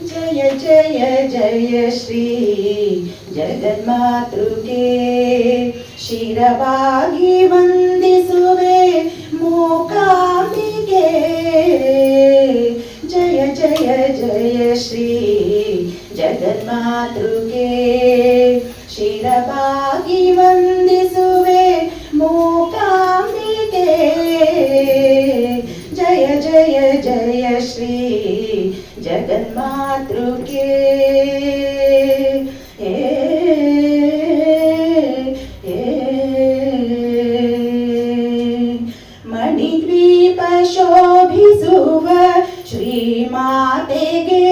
ಜಯ ಜಯ ಜಯ ಶ್ರೀ ಜಗನ್ಮಾತೃಗೆ ಶಿರವಾಗಿ ವಂದಿಸುವೆ ಮೂಕಾಂಬಿಕೆ. ಜಯ ಜಯ ಜಯ ಶ್ರೀ ಜಗನ್ಮಾತೃಗೆ ಶಿರವಾಗಿ ವಂದಿಸುವೆ ಮೂಕಾಂಬಿಕೆ. ಜಯ ಜಯ ಜಯ ಶ್ರೀ ಜಗನ್ಮಾತೃಕೆ. ಮಣಿದ್ವೀಪ ಶೋಭಿಸುವ ಶ್ರೀಮಾತೆಗೆ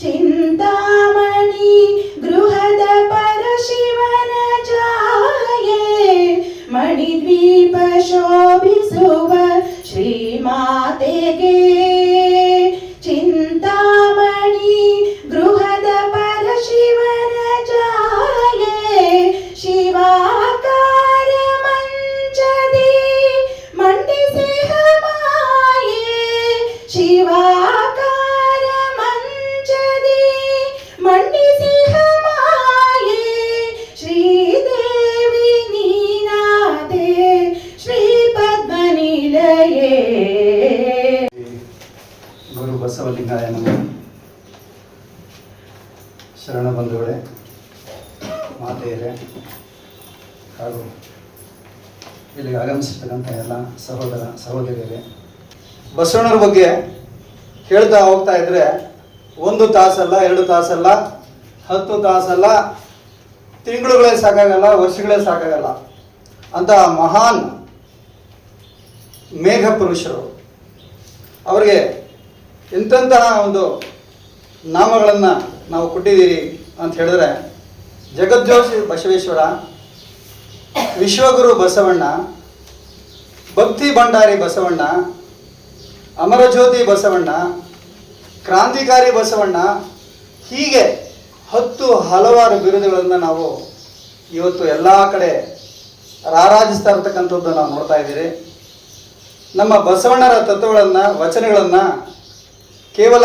ಚಿಂತಾಮಣಿ ಗೃಹದ ಪರಶಿವನ ಛಾಯೆ. ಮಣಿದ್ವೀಪ ಶೋಭಿಸುವ ಶ್ರೀಮಾತೆಗೆ ಚಿಂತಾಮಣಿ ಗೃಹದ ಪರಶಿವನ ಛಾಯೆ. ಶಿವಾಕಾರ ಮಂಚದಿ ಮಂಡಿಸಿ ಮಾಯೆ. ಶಿವಾಕಾರ ಮಂಚದಿ ಮಂಡಿಸಿ ಮಾಯೆ. ಶ್ರೀದೇವಿ ನೀನಾದೆ ಶ್ರೀ ಪದ್ಮನಿಲಯೇ. ಗುರು ಬಸವಲಿಂಗಾಯ ನಮಃ. ಶರಣ ಬಂಧುಗಳೇ, ಮಾತೆಯರೇ ಹಾಗೂ ಇಲ್ಲಿಗೆ ಆಗಮಿಸಿರ್ತಕ್ಕಂಥ ಎಲ್ಲ ಸಹೋದರ ಸಹೋದರಿಯರೇ, ಬಸವಣ್ಣರ ಬಗ್ಗೆ ಹೇಳ್ತಾ ಹೋಗ್ತಾ ಇದ್ರೆ 1 ತಾಸಲ್ಲ, 2 ತಾಸಲ್ಲ, 10 ತಾಸಲ್ಲ, ತಿಂಗಳುಗಳೇ ಸಾಕಾಗಲ್ಲ, ವರ್ಷಗಳೇ ಸಾಕಾಗಲ್ಲ ಅಂತ ಮಹಾನ್ ಮೇಘ ಪುರುಷರು. ಅವರಿಗೆ ಎಂತಹ ಒಂದು ನಾಮಗಳನ್ನು ನಾವು ಕೊಟ್ಟಿದ್ದೀರಿ ಅಂತ ಹೇಳಿದ್ರೆ, ಜಗಜ್ಯೋತಿ ಬಸವೇಶ್ವರ, ವಿಶ್ವಗುರು ಬಸವಣ್ಣ, ಭಕ್ತಿ ಭಂಡಾರಿ ಬಸವಣ್ಣ, ಅಮರಜ್ಯೋತಿ ಬಸವಣ್ಣ, ಕ್ರಾಂತಿಕಾರಿ ಬಸವಣ್ಣ, ಹೀಗೆ 10 ಹಲವಾರು ಬಿರುದುಗಳನ್ನು ನಾವು ಇವತ್ತು ಎಲ್ಲ ಕಡೆ ರಾರಾಜಿಸ್ತಾ ಇರ್ತಕ್ಕಂಥದ್ದು ನಾವು ನೋಡ್ತಾ ಇದ್ದೀರಿ. ನಮ್ಮ ಬಸವಣ್ಣರ ತತ್ವಗಳನ್ನು, ವಚನಗಳನ್ನು ಕೇವಲ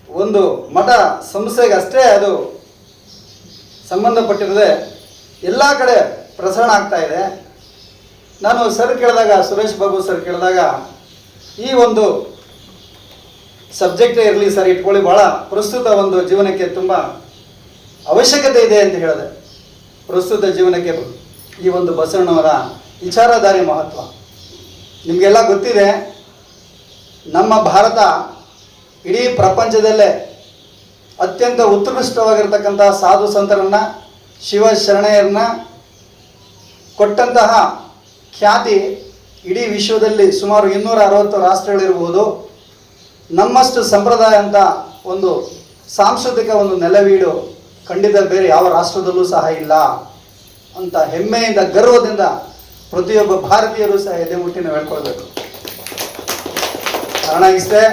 ಒಂದು ಮಠ ಸಂಸ್ಥೆಗೆ ಅಷ್ಟೇ ಅದು ಸಂಬಂಧಪಟ್ಟಿರದೆ ಎಲ್ಲ ಕಡೆ ಪ್ರಸರಣ ಆಗ್ತಾ ಇದೆ. ನಾನು ಸರ್ ಕೇಳಿದಾಗ, ಸುರೇಶ್ ಬಾಬು ಸರ್ ಕೇಳಿದಾಗ, ಈ ಒಂದು ಸಬ್ಜೆಕ್ಟೇ ಇರಲಿ ಸರ್, ಇಟ್ಕೊಳ್ಳಿ, ಭಾಳ ಪ್ರಸ್ತುತ ಒಂದು ಜೀವನಕ್ಕೆ ತುಂಬ ಅವಶ್ಯಕತೆ ಇದೆ ಅಂತ ಹೇಳಿದೆ. ಪ್ರಸ್ತುತ ಜೀವನಕ್ಕೆ ಈ ಒಂದು ಬಸವಣ್ಣವರ ವಿಚಾರಧಾರೆ ಮಹತ್ವ ನಿಮಗೆಲ್ಲ ಗೊತ್ತಿದೆ. ನಮ್ಮ ಭಾರತ ಇಡೀ ಪ್ರಪಂಚದಲ್ಲೇ ಅತ್ಯಂತ ಉತ್ಕೃಷ್ಟವಾಗಿರ್ತಕ್ಕಂಥ ಸಾಧು ಸಂತರನ್ನು, ಶಿವಶರಣೆಯರನ್ನ ಕೊಟ್ಟಂತಹ ಖ್ಯಾತಿ ಇಡೀ ವಿಶ್ವದಲ್ಲಿ ಸುಮಾರು 260 ರಾಷ್ಟ್ರಗಳಿರ್ಬೋದು. ನಮ್ಮಷ್ಟು ಸಂಪ್ರದಾಯ ಅಂತ ಒಂದು ಸಾಂಸ್ಕೃತಿಕ ಒಂದು ನೆಲವೀಡು ಖಂಡಿತ ಬೇರೆ ಯಾವ ರಾಷ್ಟ್ರದಲ್ಲೂ ಸಹ ಇಲ್ಲ ಅಂತ ಹೆಮ್ಮೆಯಿಂದ, ಗರ್ವದಿಂದ ಪ್ರತಿಯೊಬ್ಬ ಭಾರತೀಯರು ಸಹ ಎದೆ ಮುಟ್ಟಿ ನಾವು ಹೇಳ್ಕೊಳ್ಬೇಕು. ಕಾರಣ ಇಷ್ಟೇ,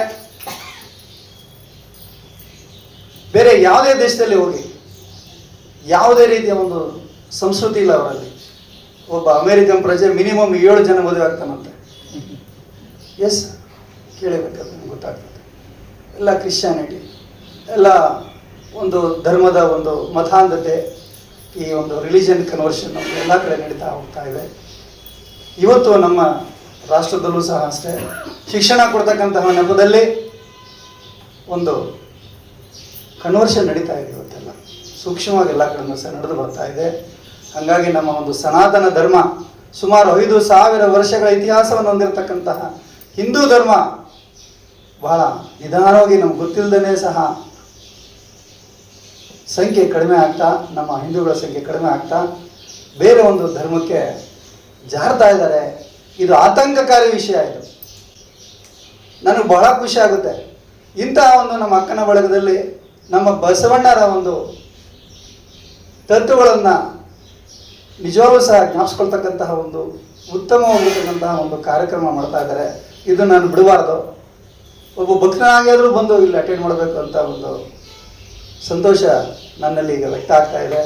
ಬೇರೆ ಯಾವುದೇ ದೇಶದಲ್ಲಿ ಹೋಗಿ ಯಾವುದೇ ರೀತಿಯ ಒಂದು ಸಂಸ್ಕೃತಿ ಇಲ್ಲ ಅವರಲ್ಲಿ. ಒಬ್ಬ ಅಮೇರಿಕನ್ ಪ್ರಜೆ ಮಿನಿಮಮ್ 7 ಜನ ಮದುವೆ ಆಗ್ತಾನಂತೆ. ಎಸ್, ಕೇಳಬೇಕಾದ್ರೆ ನಮ್ಗೆ ಗೊತ್ತಾಗ್ತದೆ. ಎಲ್ಲ ಕ್ರಿಶ್ಚಿಯಾನಿಟಿ, ಎಲ್ಲ ಒಂದು ಧರ್ಮದ ಒಂದು ಮತಾಂಧತೆ, ಈ ಒಂದು ರಿಲಿಜನ್ ಕನ್ವರ್ಷನ್ ಎಲ್ಲ ಕಡೆ ನಡೀತಾ ಹೋಗ್ತಾ ಇದೆ. ಇವತ್ತು ನಮ್ಮ ರಾಷ್ಟ್ರದಲ್ಲೂ ಸಹ ಅಷ್ಟೇ ಶಿಕ್ಷಣ ಕೊಡ್ತಕ್ಕಂತಹ ನೆಪದಲ್ಲಿ ಒಂದು ಕನ್ವರ್ಷನ್ ನಡೀತಾ ಇದೆ. ಇವತ್ತೆಲ್ಲ ಸೂಕ್ಷ್ಮವಾಗಿ ಎಲ್ಲ ಕಡೆಯೂ ಸಹ ನಡೆದು ಬರ್ತಾ ಇದೆ. ಹಾಗಾಗಿ ನಮ್ಮ ಒಂದು ಸನಾತನ ಧರ್ಮ, ಸುಮಾರು 5,000 ವರ್ಷಗಳ ಇತಿಹಾಸವನ್ನು ಹೊಂದಿರತಕ್ಕಂತಹ ಹಿಂದೂ ಧರ್ಮ ಬಹಳ ನಿಧಾನವಾಗಿ ನಮ್ಗೆ ಗೊತ್ತಿಲ್ಲದೇ ಸಹ ಸಂಖ್ಯೆ ಕಡಿಮೆ ಆಗ್ತಾ, ನಮ್ಮ ಹಿಂದೂಗಳ ಸಂಖ್ಯೆ ಕಡಿಮೆ ಆಗ್ತಾ ಬೇರೆ ಒಂದು ಧರ್ಮಕ್ಕೆ ಜಾರ್ತಾ ಇದ್ದಾರೆ. ಇದು ಆತಂಕಕಾರಿ ವಿಷಯ. ಇದು ನನಗೆ ಬಹಳ ಖುಷಿ ಆಗುತ್ತೆ. ಇಂತಹ ಒಂದು ನಮ್ಮ ಅಕ್ಕನ ಬಳಗದಲ್ಲಿ ನಮ್ಮ ಬಸವಣ್ಣರ ಒಂದು ತತ್ವಗಳನ್ನು ನಿಜವಾಗ್ಲೂ ಸಹ ಜ್ಞಾಪಿಸ್ಕೊಳ್ತಕ್ಕಂತಹ ಒಂದು ಉತ್ತಮವಾಗಿರ್ತಕ್ಕಂತಹ ಒಂದು ಕಾರ್ಯಕ್ರಮ ಮಾಡ್ತಾ ಇದ್ದಾರೆ. ಇದು ನಾನು ಬಿಡಬಾರ್ದು. ಒಬ್ಬ ಭಕ್ತನಾಗಿಯಾದರೂ ಬಂದು ಇಲ್ಲಿ ಅಟೆಂಡ್ ಮಾಡಬೇಕು ಅಂತ ಒಂದು ಸಂತೋಷ ನನ್ನಲ್ಲಿ ಈಗ ವ್ಯಕ್ತ ಆಗ್ತಾ ಇದೆ.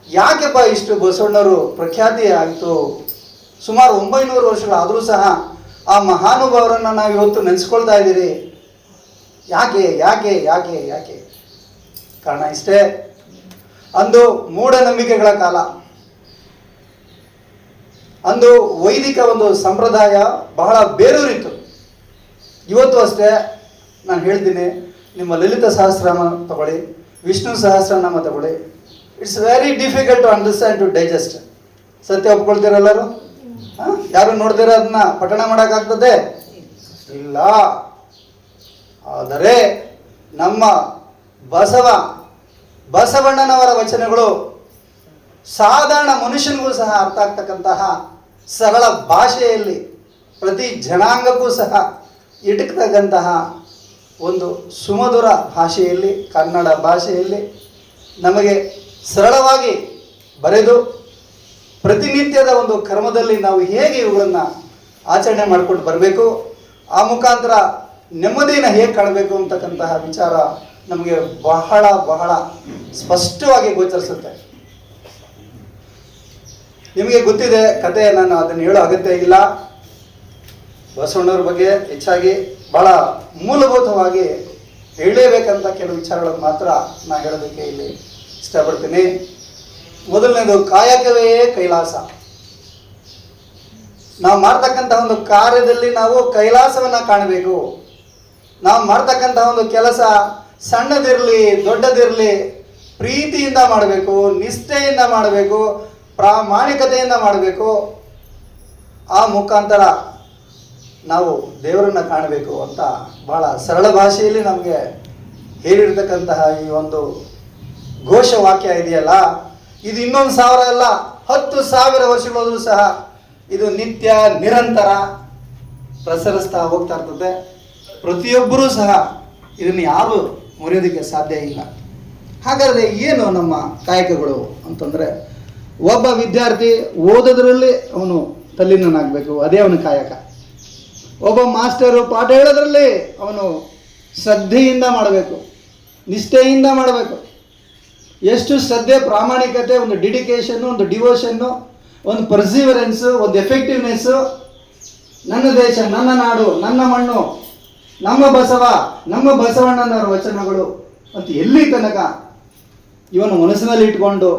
ಯಾಕೆಪ್ಪ ಇಷ್ಟು ಬಸವಣ್ಣವರು ಪ್ರಖ್ಯಾತಿ ಆಯಿತು? ಸುಮಾರು 900 ವರ್ಷಗಳಾದರೂ ಸಹ ಆ ಮಹಾನುಭಾವರನ್ನು ನಾವು ಇವತ್ತು ನೆನೆಸ್ಕೊಳ್ತಾ ಇದ್ದೀರಿ. ಯಾಕೆ ಯಾಕೆ ಯಾಕೆ ಯಾಕೆ? ಕಾರಣ ಇಷ್ಟೇ, ಅಂದು ಮೂಢನಂಬಿಕೆಗಳ ಕಾಲ, ಅಂದು ವೈದಿಕ ಒಂದು ಸಂಪ್ರದಾಯ ಬಹಳ ಬೇರೂರಿತ್ತು. ಇವತ್ತು ಅಷ್ಟೇ ನಾನು ಹೇಳ್ತೀನಿ, ನಿಮ್ಮ ಲಲಿತ ಸಹಸ್ರನಾಮ ತಗೊಳ್ಳಿ, ವಿಷ್ಣು ಸಹಸ್ರನಾಮ ತಗೊಳ್ಳಿ, it's very difficult to understand, to digest. ಸತ್ಯ ಒಪ್ಕೊಳ್ತೀರಲ್ಲರೂ? ಯಾರು ನೋಡ್ತೀರ ಅದನ್ನ ಪಠಣ ಮಾಡೋಕ್ಕಾಗ್ತದೆ? ಇಲ್ಲ. ಆದರೆ ನಮ್ಮ ಬಸವಣ್ಣನವರ ವಚನಗಳು ಸಾಧಾರಣ ಮನುಷ್ಯನಿಗೂ ಸಹ ಅರ್ಥ ಆಗ್ತಕ್ಕಂತಹ ಸರಳ ಭಾಷೆಯಲ್ಲಿ, ಪ್ರತಿ ಜನಾಂಗಕ್ಕೂ ಸಹ ಇಟಕ್ತಕ್ಕಂತಹ ಒಂದು ಸುಮಧುರ ಭಾಷೆಯಲ್ಲಿ, ಕನ್ನಡ ಭಾಷೆಯಲ್ಲಿ ನಮಗೆ ಸರಳವಾಗಿ ಬರೆದು, ಪ್ರತಿನಿತ್ಯದ ಒಂದು ಕರ್ಮದಲ್ಲಿ ನಾವು ಹೇಗೆ ಇವುಗಳನ್ನು ಆಚರಣೆ ಮಾಡಿಕೊಂಡು ಬರಬೇಕು, ಆ ಮುಖಾಂತರ ನೆಮ್ಮದಿಯನ್ನು ಹೇಗೆ ಕಾಣಬೇಕು ಅಂತಕ್ಕಂತಹ ವಿಚಾರ ನಮಗೆ ಬಹಳ ಬಹಳ ಸ್ಪಷ್ಟವಾಗಿ ಗೋಚರಿಸುತ್ತೆ. ನಿಮಗೆ ಗೊತ್ತಿದೆ ಕತೆ, ನಾನು ಅದನ್ನು ಹೇಳೋ ಅಗತ್ಯ ಇಲ್ಲ. ಬಸವಣ್ಣವ್ರ ಬಗ್ಗೆ ಹೆಚ್ಚಾಗಿ ಬಹಳ ಮೂಲಭೂತವಾಗಿ ಹೇಳಲೇಬೇಕಂತ ಕೆಲವು ವಿಚಾರಗಳನ್ನು ಮಾತ್ರ ನಾನು ಹೇಳೋದಕ್ಕೆ ಇಲ್ಲಿ ಇಷ್ಟಪಡ್ತೀನಿ. ಮೊದಲನೇದು, ಕಾಯಕವೇ ಕೈಲಾಸ. ನಾವು ಮಾಡ್ತಕ್ಕಂತಹ ಒಂದು ಕಾರ್ಯದಲ್ಲಿ ನಾವು ಕೈಲಾಸವನ್ನು ಕಾಣಬೇಕು. ನಾವು ಮಾಡ್ತಕ್ಕಂತಹ ಒಂದು ಕೆಲಸ ಸಣ್ಣದಿರಲಿ ದೊಡ್ಡದಿರಲಿ ಪ್ರೀತಿಯಿಂದ ಮಾಡಬೇಕು, ನಿಷ್ಠೆಯಿಂದ ಮಾಡಬೇಕು, ಪ್ರಾಮಾಣಿಕತೆಯಿಂದ ಮಾಡಬೇಕು. ಆ ಮುಖಾಂತರ ನಾವು ದೇವರನ್ನು ಕಾಣಬೇಕು ಅಂತ ಬಹಳ ಸರಳ ಭಾಷೆಯಲ್ಲಿ ನಮಗೆ ಹೇಳಿರ್ತಕ್ಕಂತಹ ಈ ಒಂದು ಘೋಷವಾಕ್ಯ ಇದೆಯಲ್ಲ, ಇದು 1,000 ಅಲ್ಲ, 10,000 ವರ್ಷಗಳಾದರೂ ಸಹ ಇದು ನಿತ್ಯ ನಿರಂತರ ಪ್ರಸರಿಸ್ತಾ ಹೋಗ್ತಾ ಇರ್ತದೆ. ಪ್ರತಿಯೊಬ್ಬರೂ ಸಹ ಇದನ್ನು ಯಾರು ಮುರಿಯೋದಕ್ಕೆ ಸಾಧ್ಯ ಇಲ್ಲ. ಹಾಗಾದರೆ ಏನು ನಮ್ಮ ಕಾಯಕಗಳು ಅಂತಂದರೆ, ಒಬ್ಬ ವಿದ್ಯಾರ್ಥಿ ಓದೋದ್ರಲ್ಲಿ ಅವನು ತಲ್ಲೀನನಾಗಬೇಕು, ಅದೇ ಅವನ ಕಾಯಕ. ಒಬ್ಬ ಮಾಸ್ಟರು ಪಾಠ ಹೇಳೋದ್ರಲ್ಲಿ ಅವನು ಶ್ರದ್ಧೆಯಿಂದ ಮಾಡಬೇಕು, ನಿಷ್ಠೆಯಿಂದ ಮಾಡಬೇಕು. ಎಷ್ಟು ಶ್ರದ್ಧೆ, ಪ್ರಾಮಾಣಿಕತೆ, ಒಂದು ಡೆಡಿಕೇಶನ್ನು, ಒಂದು ಡಿವೋಷನ್ನು, ಒಂದು ಪರ್ಸಿವರೆನ್ಸು, ಒಂದು ಎಫೆಕ್ಟಿವ್ನೆಸ್ಸು. ನನ್ನ ದೇಶ, ನನ್ನ ನಾಡು, ನನ್ನ ಮಣ್ಣು, ನಮ್ಮ ಬಸವ, ನಮ್ಮ ಬಸವಣ್ಣನವರ ವಚನಗಳು ಅಂತ ಎಲ್ಲಿ ತನಕ ಇವನು ಮನಸ್ಸಿನಲ್ಲಿ ಇಟ್ಕೊಂಡು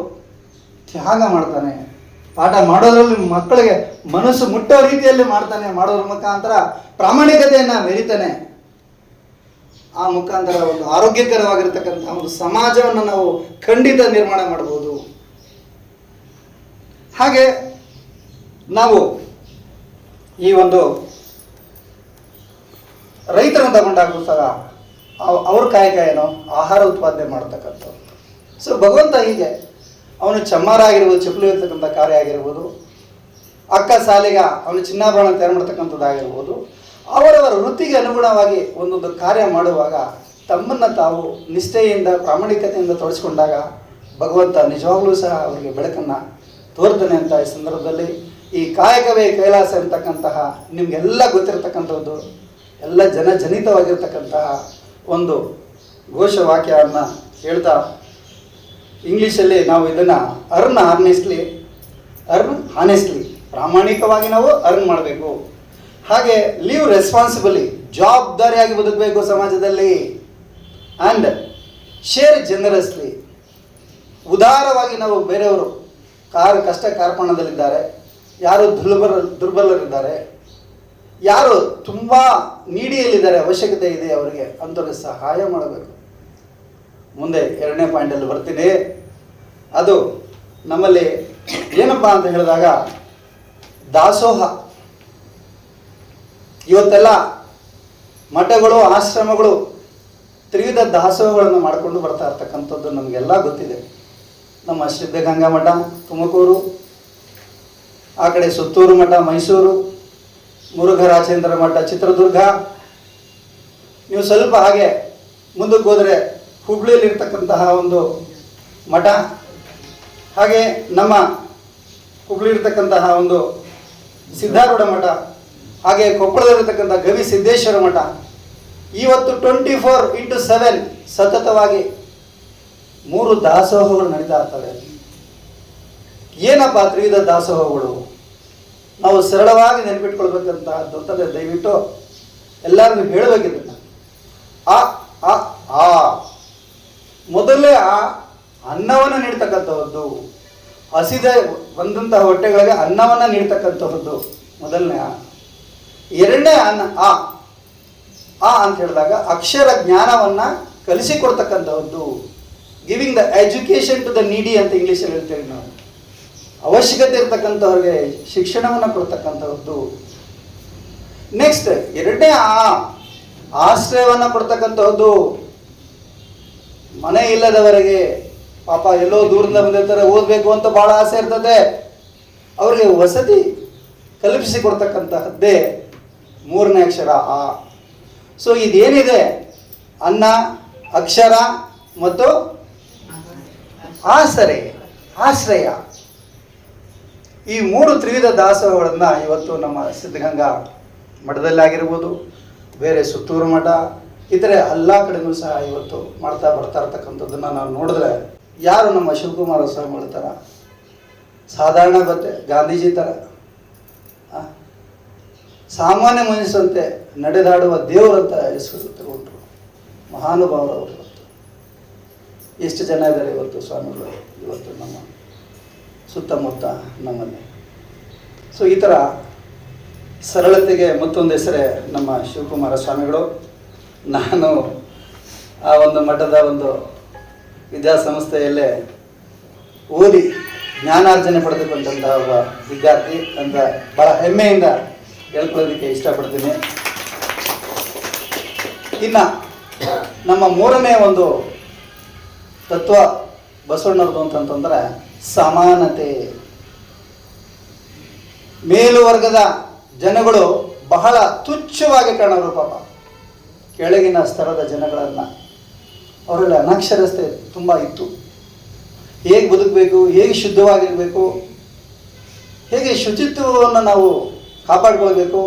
ತ್ಯಾಗ ಮಾಡ್ತಾನೆ, ಪಾಠ ಮಾಡೋದ್ರಲ್ಲಿ ಮಕ್ಕಳಿಗೆ ಮನಸ್ಸು ಮುಟ್ಟೋ ರೀತಿಯಲ್ಲಿ ಮಾಡ್ತಾನೆ, ಮಾಡೋದ್ರ ಮುಖಾಂತರ ಪ್ರಾಮಾಣಿಕತೆಯನ್ನು ಮೆರಿತಾನೆ, ಆ ಮುಖಾಂತರ ಒಂದು ಆರೋಗ್ಯಕರವಾಗಿರ್ತಕ್ಕಂಥ ಒಂದು ಸಮಾಜವನ್ನು ನಾವು ಖಂಡಿತ ನಿರ್ಮಾಣ ಮಾಡ್ಬೋದು. ಹಾಗೆ ನಾವು ಈ ಒಂದು ರೈತರನ್ನು ತಗೊಂಡಾಗ ಸಹ ಅವ್ರ ಕಾಯಕ ಏನೋ ಆಹಾರ ಉತ್ಪಾದನೆ ಮಾಡ್ತಕ್ಕಂಥದ್ದು. ಸೊ ಭಗವಂತ ಹೀಗೆ ಅವನು ಚಮ್ಮಾರ ಆಗಿರ್ಬೋದು, ಚಪ್ಪಲಿ ಇರ್ತಕ್ಕಂಥ ಕಾರ್ಯ ಆಗಿರ್ಬೋದು, ಅಕ್ಕ ಸಾಲಿಗ ಅವನು ಚಿನ್ನಾಭರಣ ತಯಾರು ಮಾಡ್ತಕ್ಕಂಥದ್ದಾಗಿರ್ಬೋದು, ಅವರವರ ವೃತ್ತಿಗೆ ಅನುಗುಣವಾಗಿ ಒಂದೊಂದು ಕಾರ್ಯ ಮಾಡುವಾಗ ತಮ್ಮನ್ನು ತಾವು ನಿಷ್ಠೆಯಿಂದ ಪ್ರಾಮಾಣಿಕತೆಯಿಂದ ತೊಡಸ್ಕೊಂಡಾಗ ಭಗವಂತ ನಿಜವಾಗ್ಲೂ ಸಹ ಅವರಿಗೆ ಬೆಳಕನ್ನು ತೋರ್ತಾನೆ ಅಂತ ಈ ಸಂದರ್ಭದಲ್ಲಿ ಈ ಕಾಯಕವೇ ಕೈಲಾಸ ಅಂತಕ್ಕಂತಹ ನಿಮಗೆಲ್ಲ ಗೊತ್ತಿರತಕ್ಕಂಥದ್ದು, ಎಲ್ಲ ಜನಜನಿತವಾಗಿರ್ತಕ್ಕಂತಹ ಒಂದು ಘೋಷವಾಕ್ಯವನ್ನು ಹೇಳ್ತಾ, ಇಂಗ್ಲೀಷಲ್ಲಿ ನಾವು ಇದನ್ನು ಅರ್ನ್ ಹಾನೆಸ್ಟ್ಲಿ, ಪ್ರಾಮಾಣಿಕವಾಗಿ ನಾವು ಅರ್ನ್ ಮಾಡಬೇಕು. ಹಾಗೆ ಲೀವ್ ರೆಸ್ಪಾನ್ಸಿಬಲಿ, ಜವಾಬ್ದಾರಿಯಾಗಿ ಬದುಕಬೇಕು ಸಮಾಜದಲ್ಲಿ. ಆ್ಯಂಡ್ ಶೇರ್ ಜನರಸ್ಲಿ, ಉದಾರವಾಗಿ ನಾವು ಬೇರೆಯವರು ಕಷ್ಟ ಕಾರ್ಪಣ್ಯದಲ್ಲಿದ್ದಾರೆ, ಯಾರು ದುರ್ಬಲರಿದ್ದಾರೆ, ಯಾರು ತುಂಬ ನೀಡಿಯಲ್ಲಿದ್ದಾರೆ, ಅವಶ್ಯಕತೆ ಇದೆ ಅವರಿಗೆ, ಅಂಥವ್ರಿಗೆ ಸಹಾಯ ಮಾಡಬೇಕು. ಮುಂದೆ 2ನೇ ಪಾಯಿಂಟಲ್ಲಿ ಬರ್ತೀನಿ. ಅದು ನಮ್ಮಲ್ಲಿ ಏನಪ್ಪ ಅಂತ ಹೇಳಿದಾಗ ದಾಸೋಹ. ಇವತ್ತೆಲ್ಲ ಮಠಗಳು, ಆಶ್ರಮಗಳು ತ್ರಿವಿಧ ದಾಸೋಹಗಳನ್ನು ಮಾಡಿಕೊಂಡು ಬರ್ತಾ ಇರ್ತಕ್ಕಂಥದ್ದು ನಮಗೆಲ್ಲ ಗೊತ್ತಿದೆ. ನಮ್ಮ ಸಿದ್ಧಗಂಗಾ ಮಠ ತುಮಕೂರು, ಆ ಕಡೆ ಸುತ್ತೂರು ಮಠ ಮೈಸೂರು, ಮುರುಘರಾಜೇಂದ್ರ ಮಠ ಚಿತ್ರದುರ್ಗ, ನೀವು ಸ್ವಲ್ಪ ಹಾಗೆ ಮುಂದಕ್ಕೆ ಹೋದರೆ ಹುಬ್ಳಿಯಲ್ಲಿರ್ತಕ್ಕಂತಹ ಒಂದು ಮಠ, ಹಾಗೆ ನಮ್ಮ ಹುಬ್ಳಿರ್ತಕ್ಕಂತಹ ಒಂದು ಸಿದ್ಧಾರೂಢ ಮಠ, ಹಾಗೆ ಕೊಪ್ಪಳದಲ್ಲಿರ್ತಕ್ಕಂಥ ಗವಿ ಸಿದ್ದೇಶ್ವರ ಮಠ. ಇವತ್ತು 24/7 ಸತತವಾಗಿ 3 ದಾಸೋಹಗಳು ನಡೀತಾ ಇರ್ತವೆ. ಏನಪ್ಪ ತ್ರಿವಿಧ ದಾಸೋಹಗಳು? ನಾವು ಸರಳವಾಗಿ ನೆನಪಿಟ್ಕೊಳ್ಬೇಕಂತ ದೊಡ್ಡದೇ, ದಯವಿಟ್ಟು ಎಲ್ಲರಿಗೂ ಹೇಳಬೇಕಿದ್ದನ್ನು. ಅ ಅ ಆ ಮೊದಲೇ ಆ ಅನ್ನವನ್ನು ನೀಡ್ತಕ್ಕಂಥದ್ದು, ಹಸಿದ ಬಂದಂತಹ ಹೊಟ್ಟೆಗಳಿಗೆ ಅನ್ನವನ್ನು ನೀಡ್ತಕ್ಕಂಥದ್ದು ಮೊದಲನೇ ಆ. ಎರಡನೇ ಅನ್ನ ಆ ಅಂತ ಹೇಳಿದಾಗ ಅಕ್ಷರ ಜ್ಞಾನವನ್ನು ಕಲಿಸಿಕೊಡ್ತಕ್ಕಂಥದ್ದು, giving the education to the needy ಅಂತ ಇಂಗ್ಲೀಷಲ್ಲಿ ಹೇಳ್ತೇವೆ ನಾವು. ಅವಶ್ಯಕತೆ ಇರ್ತಕ್ಕಂಥವ್ರಿಗೆ ಶಿಕ್ಷಣವನ್ನು ಕೊಡ್ತಕ್ಕಂಥದ್ದು. ನೆಕ್ಸ್ಟ್ ಎರಡನೇ ಆಶ್ರಯವನ್ನು ಕೊಡ್ತಕ್ಕಂಥದ್ದು, ಮನೆ ಇಲ್ಲದವರಿಗೆ, ಪಾಪ ಎಲ್ಲೋ ದೂರದಿಂದ ಬಂದಿರ್ತಾರೆ, ಓದಬೇಕು ಅಂತ ಭಾಳ ಆಸೆ ಇರ್ತದೆ, ಅವರಿಗೆ ವಸತಿ ಕಲ್ಪಿಸಿಕೊಡ್ತಕ್ಕಂತಹದ್ದೇ ಮೂರನೇ ಅಕ್ಷರ ಆ. ಸೊ ಇದೇನಿದೆ ಅನ್ನ, ಅಕ್ಷರ ಮತ್ತು ಆಶ್ರಯ, ಈ ಮೂರು ತ್ರಿವಿಧ ದಾಸೋಹಗಳನ್ನು ಇವತ್ತು ನಮ್ಮ ಸಿದ್ಧಗಂಗಾ ಮಠದಲ್ಲಾಗಿರ್ಬೋದು, ಬೇರೆ ಸುತ್ತೂರು ಮಠ, ಇತರೆ ಎಲ್ಲ ಕಡೆನೂ ಸಹ ಇವತ್ತು ಮಾಡ್ತಾ ಬರ್ತಾ ಇರ್ತಕ್ಕಂಥದ್ದನ್ನು ನಾವು ನೋಡಿದ್ರೆ, ಯಾರು ನಮ್ಮ ಶಿವಕುಮಾರ ಸ್ವಾಮಿಗಳ ಥರ ಸಾಧಾರಣ ಬತ್ತೆ ಗಾಂಧೀಜಿ ಥರ ಸಾಮಾನ್ಯ ಮನುಷ್ಯಂತೆ ನಡೆದಾಡುವ ದೇವರಂತ ಹೆಸರು ತಗೊಂಡ್ರು ಮಹಾನುಭಾವರು. ಇವತ್ತು ಎಷ್ಟು ಜನ ಇದ್ದಾರೆ ಇವತ್ತು ಸ್ವಾಮಿಗಳು ಇವತ್ತು ನಮ್ಮ ಸುತ್ತಮುತ್ತ ನಮ್ಮಲ್ಲಿ. ಸೊ ಈ ಥರ ಸರಳತೆಗೆ ಮತ್ತೊಂದು ಹೆಸರೇ ನಮ್ಮ ಶಿವಕುಮಾರ ಸ್ವಾಮಿಗಳು. ನಾನು ಆ ಒಂದು ಮಠದ ಒಂದು ವಿದ್ಯಾಸಂಸ್ಥೆಯಲ್ಲೇ ಓದಿ ಜ್ಞಾನಾರ್ಜನೆ ಪಡೆದುಕೊಂಡಂತಹ ಒಬ್ಬ ವಿದ್ಯಾರ್ಥಿ ಅಂತ ಭಾಳ ಹೆಮ್ಮೆಯಿಂದ ಹೇಳ್ಕೊಳ್ಳೋದಕ್ಕೆ ಇಷ್ಟಪಡ್ತೀನಿ. ಇನ್ನು ನಮ್ಮ ಮೂರನೇ ಒಂದು ತತ್ವ ಬಸವಣ್ಣವ್ರದ್ದು ಅಂತಂತಂದ್ರೆ ಸಮಾನತೆ. ಮೇಲುವರ್ಗದ ಜನಗಳು ಬಹಳ ತುಚ್ಛವಾಗಿ ಕಾಣೋರು ಪಾಪ ಕೆಳಗಿನ ಸ್ತರದ ಜನಗಳನ್ನು. ಅವರಲ್ಲಿ ಅನಕ್ಷರತೆ ತುಂಬ ಇತ್ತು. ಹೇಗೆ ಬದುಕಬೇಕು, ಹೇಗೆ ಶುದ್ಧವಾಗಿರಬೇಕು, ಹೇಗೆ ಶುಚಿತ್ವವನ್ನು ನಾವು ಕಾಪಾಡ್ಕೊಳ್ಬೇಕು,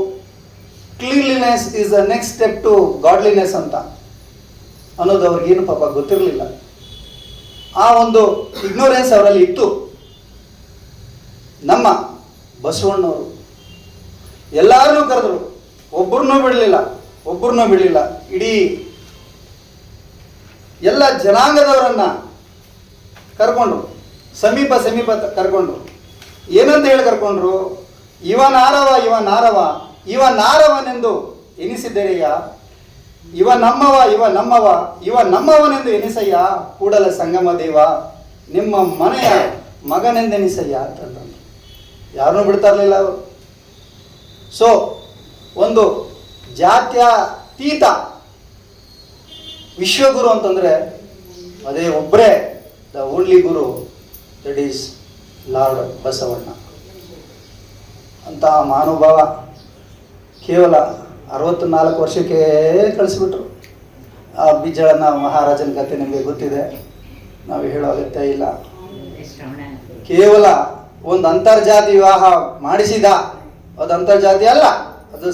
cleanliness is the next step to godliness ಅಂತ ಅನ್ನೋದು ಅವ್ರಿಗೇನು ಪಾಪ ಗೊತ್ತಿರಲಿಲ್ಲ. ಆ ಒಂದು ಇಗ್ನೋರೆನ್ಸ್ ಅವರಲ್ಲಿ ಇತ್ತು. ನಮ್ಮ ಬಸವಣ್ಣವರು ಎಲ್ಲರನ್ನೂ ಕರೆದ್ರು, ಒಬ್ಬರನ್ನೂ ಬಿಡಲಿಲ್ಲ. ಇಡೀ ಎಲ್ಲ ಜನಾಂಗದವರನ್ನು ಕರ್ಕೊಂಡ್ರು, ಸಮೀಪ ಕರ್ಕೊಂಡ್ರು. ಏನಂತ ಹೇಳಿ ಕರ್ಕೊಂಡ್ರು? ಇವ ನಾರವನೆಂದು ಎನಿಸಿದ್ದೆರೆಯ, ಇವ ನಮ್ಮವನೆಂದು ಎನಿಸಯ್ಯ, ಕೂಡಲ ಸಂಗಮ ದೇವ ನಿಮ್ಮ ಮನೆಯ ಮಗನೆಂದೆನಿಸಯ್ಯ ಅಂತಂದ್ರು. ಯಾರನ್ನೂ ಬಿಡ್ತಾ ಇರಲಿಲ್ಲ ಅವರು. ಸೊ ಒಂದು ಜಾತ್ಯತೀತ ವಿಶ್ವಗುರು ಅಂತಂದರೆ ಅದೇ ಒಬ್ಬರೇ, the only Guru, that is lord Basavanna ಅಂತ ಮಹಾನುಭಾವ. ಕೇವಲ 64 ವರ್ಷಕ್ಕೆ ಕಳಿಸ್ಬಿಟ್ರು. ಆ ಬಿಜ್ಜಳನ ಮಹಾರಾಜನ ಕಥೆ ನಿಮಗೆ ಗೊತ್ತಿದೆ, ನಾವು ಹೇಳೋ ಅಗತ್ಯ ಇಲ್ಲ. ಕೇವಲ ಒಂದು ಅಂತರ್ಜಾತಿ ವಿವಾಹ ಮಾಡಿಸಿದ, ಅದು ಅಂತರ್ಜಾತಿ ಅಲ್ಲ, ಅದು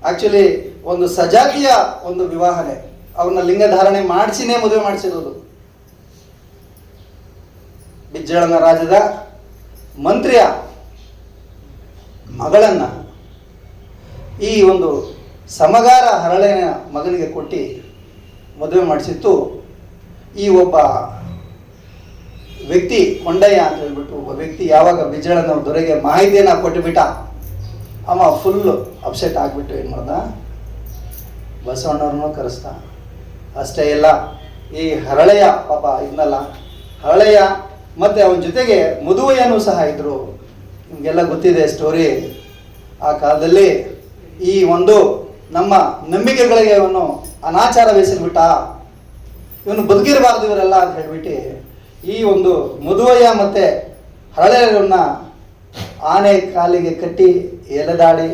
ಆ್ಯಕ್ಚುಲಿ ಒಂದು ಸಜಾತಿಯ ಒಂದು ವಿವಾಹನೇ. ಅವ್ರನ್ನ ಲಿಂಗಧಾರಣೆ ಮಾಡಿಸಿನೇ ಮದುವೆ ಮಾಡಿಸಿರೋದು. ಬಿಜ್ಜಳನ ರಾಜ್ಯದ ಮಂತ್ರಿಯ ಮಗಳನ್ನ ಈ ಒಂದು ಸಮಗಾರ ಹರಳೆಯ ಮಗನಿಗೆ ಕೊಟ್ಟು ಮದುವೆ ಮಾಡಿಸಿತ್ತು. ಈ ಒಬ್ಬ ವ್ಯಕ್ತಿ ಕೊಂಡಯ್ಯ ಅಂತ ಹೇಳ್ಬಿಟ್ಟು ಒಬ್ಬ ವ್ಯಕ್ತಿ ಯಾವಾಗ ಬಿಜ್ಜಳನ ದೊರೆಗೆ ಮಾಹಿತಿಯನ್ನು ಕೊಟ್ಟುಬಿಟ್ಟ, ಅವ ಫುಲ್ಲು ಅಪ್ಸೆಟ್ ಆಗಿಬಿಟ್ಟು ಏನು ಮಾಡ್ದ, ಬಸವಣ್ಣವ್ರನ್ನೂ ಕರೆಸ್ದ. ಅಷ್ಟೇ ಇಲ್ಲ, ಈ ಹರಳೆಯ ಪಾಪ ಇದನ್ನಲ್ಲ, ಹರಳೆಯ ಮತ್ತು ಅವನ ಜೊತೆಗೆ ಮುದುವಯ್ಯನೂ ಸಹ ಇದ್ದರು. ನಿಮಗೆಲ್ಲ ಗೊತ್ತಿದೆ ಸ್ಟೋರಿ. ಆ ಕಾಲದಲ್ಲಿ ಈ ಒಂದು ನಮ್ಮ ನಂಬಿಕೆಗಳಿಗೆ ಇವನು ಅನಾಚಾರವೆಸಗಿಬಿಟ್ಟ, ಇವನು ಬದುಕಿರಬಾರ್ದು ಇವರೆಲ್ಲ ಅಂತ ಹೇಳ್ಬಿಟ್ಟು ಈ ಒಂದು ಮುದುವಯ್ಯ ಮತ್ತು ಹರಳೆಯವನ್ನ ಆನೆ ಕಾಲಿಗೆ ಕಟ್ಟಿ ಎಲೆದಾಡಿ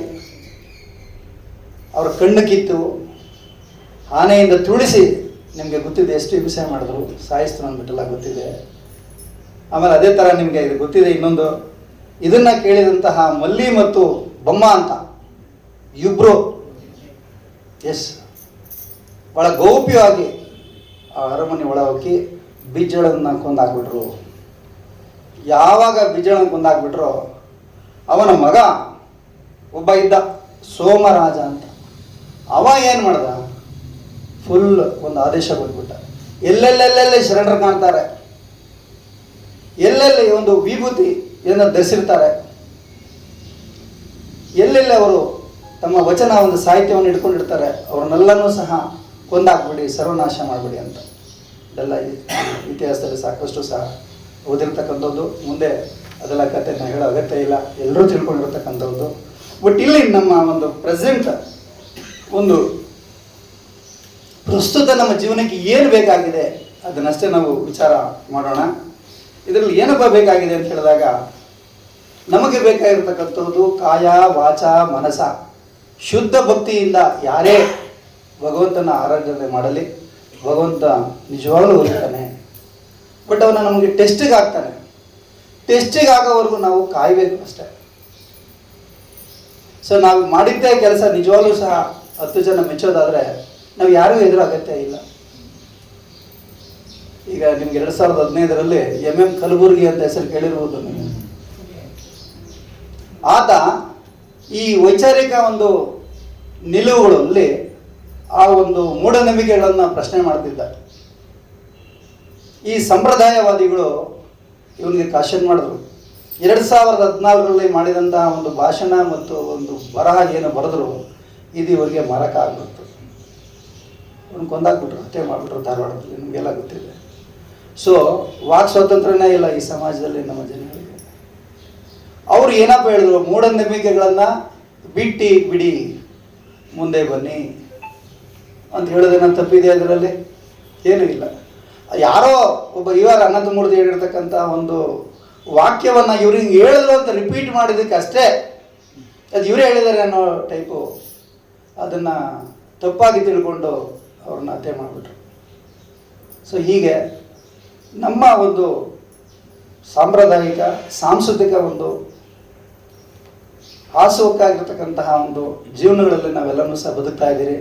ಅವ್ರ ಕಣ್ಣು ಕಿತ್ತು ಆನೆಯಿಂದ ತುಳಿಸಿ, ನಿಮಗೆ ಗೊತ್ತಿದೆ ಎಷ್ಟು ಹಿಂಸೆ ಮಾಡಿದ್ರು, ಸಾಯಿಸ್ತು ಅಂದ್ಬಿಟ್ಟೆಲ್ಲ ಗೊತ್ತಿದೆ. ಆಮೇಲೆ ಅದೇ ಥರ ನಿಮಗೆ ಇದು ಗೊತ್ತಿದೆ ಇನ್ನೊಂದು, ಇದನ್ನು ಕೇಳಿದಂತಹ ಮಲ್ಲಿ ಮತ್ತು ಬೊಮ್ಮ ಅಂತ ಇಬ್ಬರು ಭಾಳ ಗೌಪ್ಯವಾಗಿ ಆ ಅರಮನೆ ಒಳ ಹೋಗಿ ಬಿಜ್ಜಳನ್ನ ಕೊಂದಾಕ್ಬಿಟ್ರು. ಯಾವಾಗ ಬಿಜ್ಜಳನ್ನ ಕೊಂದಾಕ್ಬಿಟ್ರೋ ಅವನ ಮಗ ಒಬ್ಬ ಇದ್ದ ಸೋಮರಾಜ ಅಂತ, ಅವ ಏನು ಮಾಡ್ದ, ಫುಲ್ ಒಂದು ಆದೇಶ ಬಂದ್ಬಿಟ್ಟ. ಎಲ್ಲೆಲ್ಲೆಲ್ಲೆಲ್ಲಿ ಶರಣರು ಕಾಣ್ತಾರೆ, ಎಲ್ಲೆಲ್ಲಿ ಒಂದು ವಿಭೂತಿಯನ್ನು ಧರಿಸಿರ್ತಾರೆ, ಎಲ್ಲೆಲ್ಲಿ ಅವರು ತಮ್ಮ ವಚನ ಒಂದು ಸಾಹಿತ್ಯವನ್ನು ಇಟ್ಕೊಂಡಿರ್ತಾರೆ, ಅವ್ರನ್ನೆಲ್ಲನೂ ಸಹ ಕೊಂದಾಕ್ಬಿಡಿ, ಸರ್ವನಾಶ ಮಾಡಿಬಿಡಿ ಅಂತ. ಇದೆಲ್ಲ ಇತಿಹಾಸದಲ್ಲಿ ಸಾಕಷ್ಟು ಸಹ ಓದಿರ್ತಕ್ಕಂಥದ್ದು. ಮುಂದೆ ಅದೆಲ್ಲ ಕಥೆನ ಹೇಳೋ ಅಗತ್ಯ ಇಲ್ಲ, ಎಲ್ಲರೂ ತಿಳ್ಕೊಂಡಿರ್ತಕ್ಕಂಥದ್ದು. ಬಟ್ ಇಲ್ಲಿ ನಮ್ಮ ಒಂದು ಪ್ರೆಸೆಂಟ್ ಒಂದು ಪ್ರಸ್ತುತ ನಮ್ಮ ಜೀವನಕ್ಕೆ ಏನು ಬೇಕಾಗಿದೆ ಅದನ್ನಷ್ಟೇ ನಾವು ವಿಚಾರ ಮಾಡೋಣ. ಇದರಲ್ಲಿ ಏನಪ್ಪ ಬೇಕಾಗಿದೆ ಅಂತ ಹೇಳಿದಾಗ, ನಮಗೆ ಬೇಕಾಗಿರ್ತಕ್ಕಂಥದ್ದು ಕಾಯ ವಾಚ ಮನಸ ಶುದ್ಧ ಭಕ್ತಿಯಿಂದ ಯಾರೇ ಭಗವಂತನ ಆರಾಧನೆ ಮಾಡಲಿ, ಭಗವಂತ ನಿಜವಾಗ್ಲೂ ಹೋಗ್ತಾನೆ. ಬಟ್ ಅವನ ನಮಗೆ ಟೆಸ್ಟಿಗೆ ಹಾಕ್ತಾನೆ. ಟೆಸ್ಟಿಗೆ ಆಗೋವರೆಗೂ ನಾವು ಕಾಯಬೇಕು ಅಷ್ಟೇ. ಸೊ ನಾವು ಮಾಡಿದ್ದೇ ಕೆಲಸ ನಿಜವಾಗ್ಲೂ ಸಹ 10 ಜನ ಮೆಚ್ಚೋದಾದರೆ ನಾವು ಯಾರಿಗೂ ಎದುರು ಅಗತ್ಯ ಇಲ್ಲ. ಈಗ ನಿಮ್ಗೆ 2015ರಲ್ಲಿ MM ಕಲಬುರ್ಗಿ ಅಂತ ಹೆಸರು ಕೇಳಿರ್ಬೋದು ನೀವು. ಆತ ಈ ವೈಚಾರಿಕ ಒಂದು ನಿಲುವುಗಳಲ್ಲಿ ಆ ಒಂದು ಮೂಢನಂಬಿಕೆಗಳನ್ನು ಪ್ರಶ್ನೆ ಮಾಡ್ತಿದ್ದ. ಈ ಸಂಪ್ರದಾಯವಾದಿಗಳು ಇವನಿಗೆ ಕಾಶನ್ ಮಾಡಿದ್ರು. 2014ರಲ್ಲಿ ಮಾಡಿದಂತಹ ಒಂದು ಭಾಷಣ ಮತ್ತು ಒಂದು ಬರಹ ಏನು ಬರೆದ್ರು, ಇದು ಇವರಿಗೆ ಮರಕ ಆಗ್ಬಿಡ್ತು. ಅವ್ನು ಕೊಂದಾಕ್ಬಿಟ್ರು, ಹತ್ಯೆ ಮಾಡಿಬಿಟ್ರು ಧಾರವಾಡದಲ್ಲಿ, ನಿಮಗೆಲ್ಲ ಗೊತ್ತಿದೆ. ಸೊ ವಾಕ್ ಸ್ವಾತಂತ್ರ್ಯನೇ ಇಲ್ಲ ಈ ಸಮಾಜದಲ್ಲಿ ನಮ್ಮ ಜನಗಳಿಗೆ. ಅವರು ಏನಪ್ಪ ಹೇಳಿದ್ರು, ಮೂಢನಂಬಿಕೆಗಳನ್ನು ಬಿಡಿ, ಮುಂದೆ ಬನ್ನಿ ಅಂತ ಹೇಳೋದೇನೋ ತಪ್ಪಿದೆ ಅದರಲ್ಲಿ? ಏನೂ ಇಲ್ಲ. ಯಾರೋ ಒಬ್ಬ ಇವರ ಅನಂತಮೂರ್ತಿ ಹೇಳಿರ್ತಕ್ಕಂಥ ಒಂದು ವಾಕ್ಯವನ್ನು ಇವ್ರು ಹಿಂಗೆ ಹೇಳಿದ್ರು ಅಂತ ರಿಪೀಟ್ ಮಾಡಿದ್ದಕ್ಕೆ ಅಷ್ಟೇ, ಅದು ಇವರೇ ಹೇಳಿದ್ದಾರೆ ಅನ್ನೋ ಟೈಪು ಅದನ್ನು ತಪ್ಪಾಗಿ ತಿಳ್ಕೊಂಡು ಅವ್ರನ್ನ ಹತ್ಯೆ ಮಾಡಿಬಿಟ್ರು. ಸೊ ಹೀಗೆ ನಮ್ಮ ಒಂದು ಸಾಂಪ್ರದಾಯಿಕ ಸಾಂಸ್ಕೃತಿಕ ಒಂದು ಹಾಸುಹೊಕ್ಕಾಗಿರ್ತಕ್ಕಂತಹ ಒಂದು ಜೀವನಗಳಲ್ಲಿ ನಾವೆಲ್ಲನೂ ಸಹ ಬದುಕ್ತಾ ಇದ್ದೀರಿ.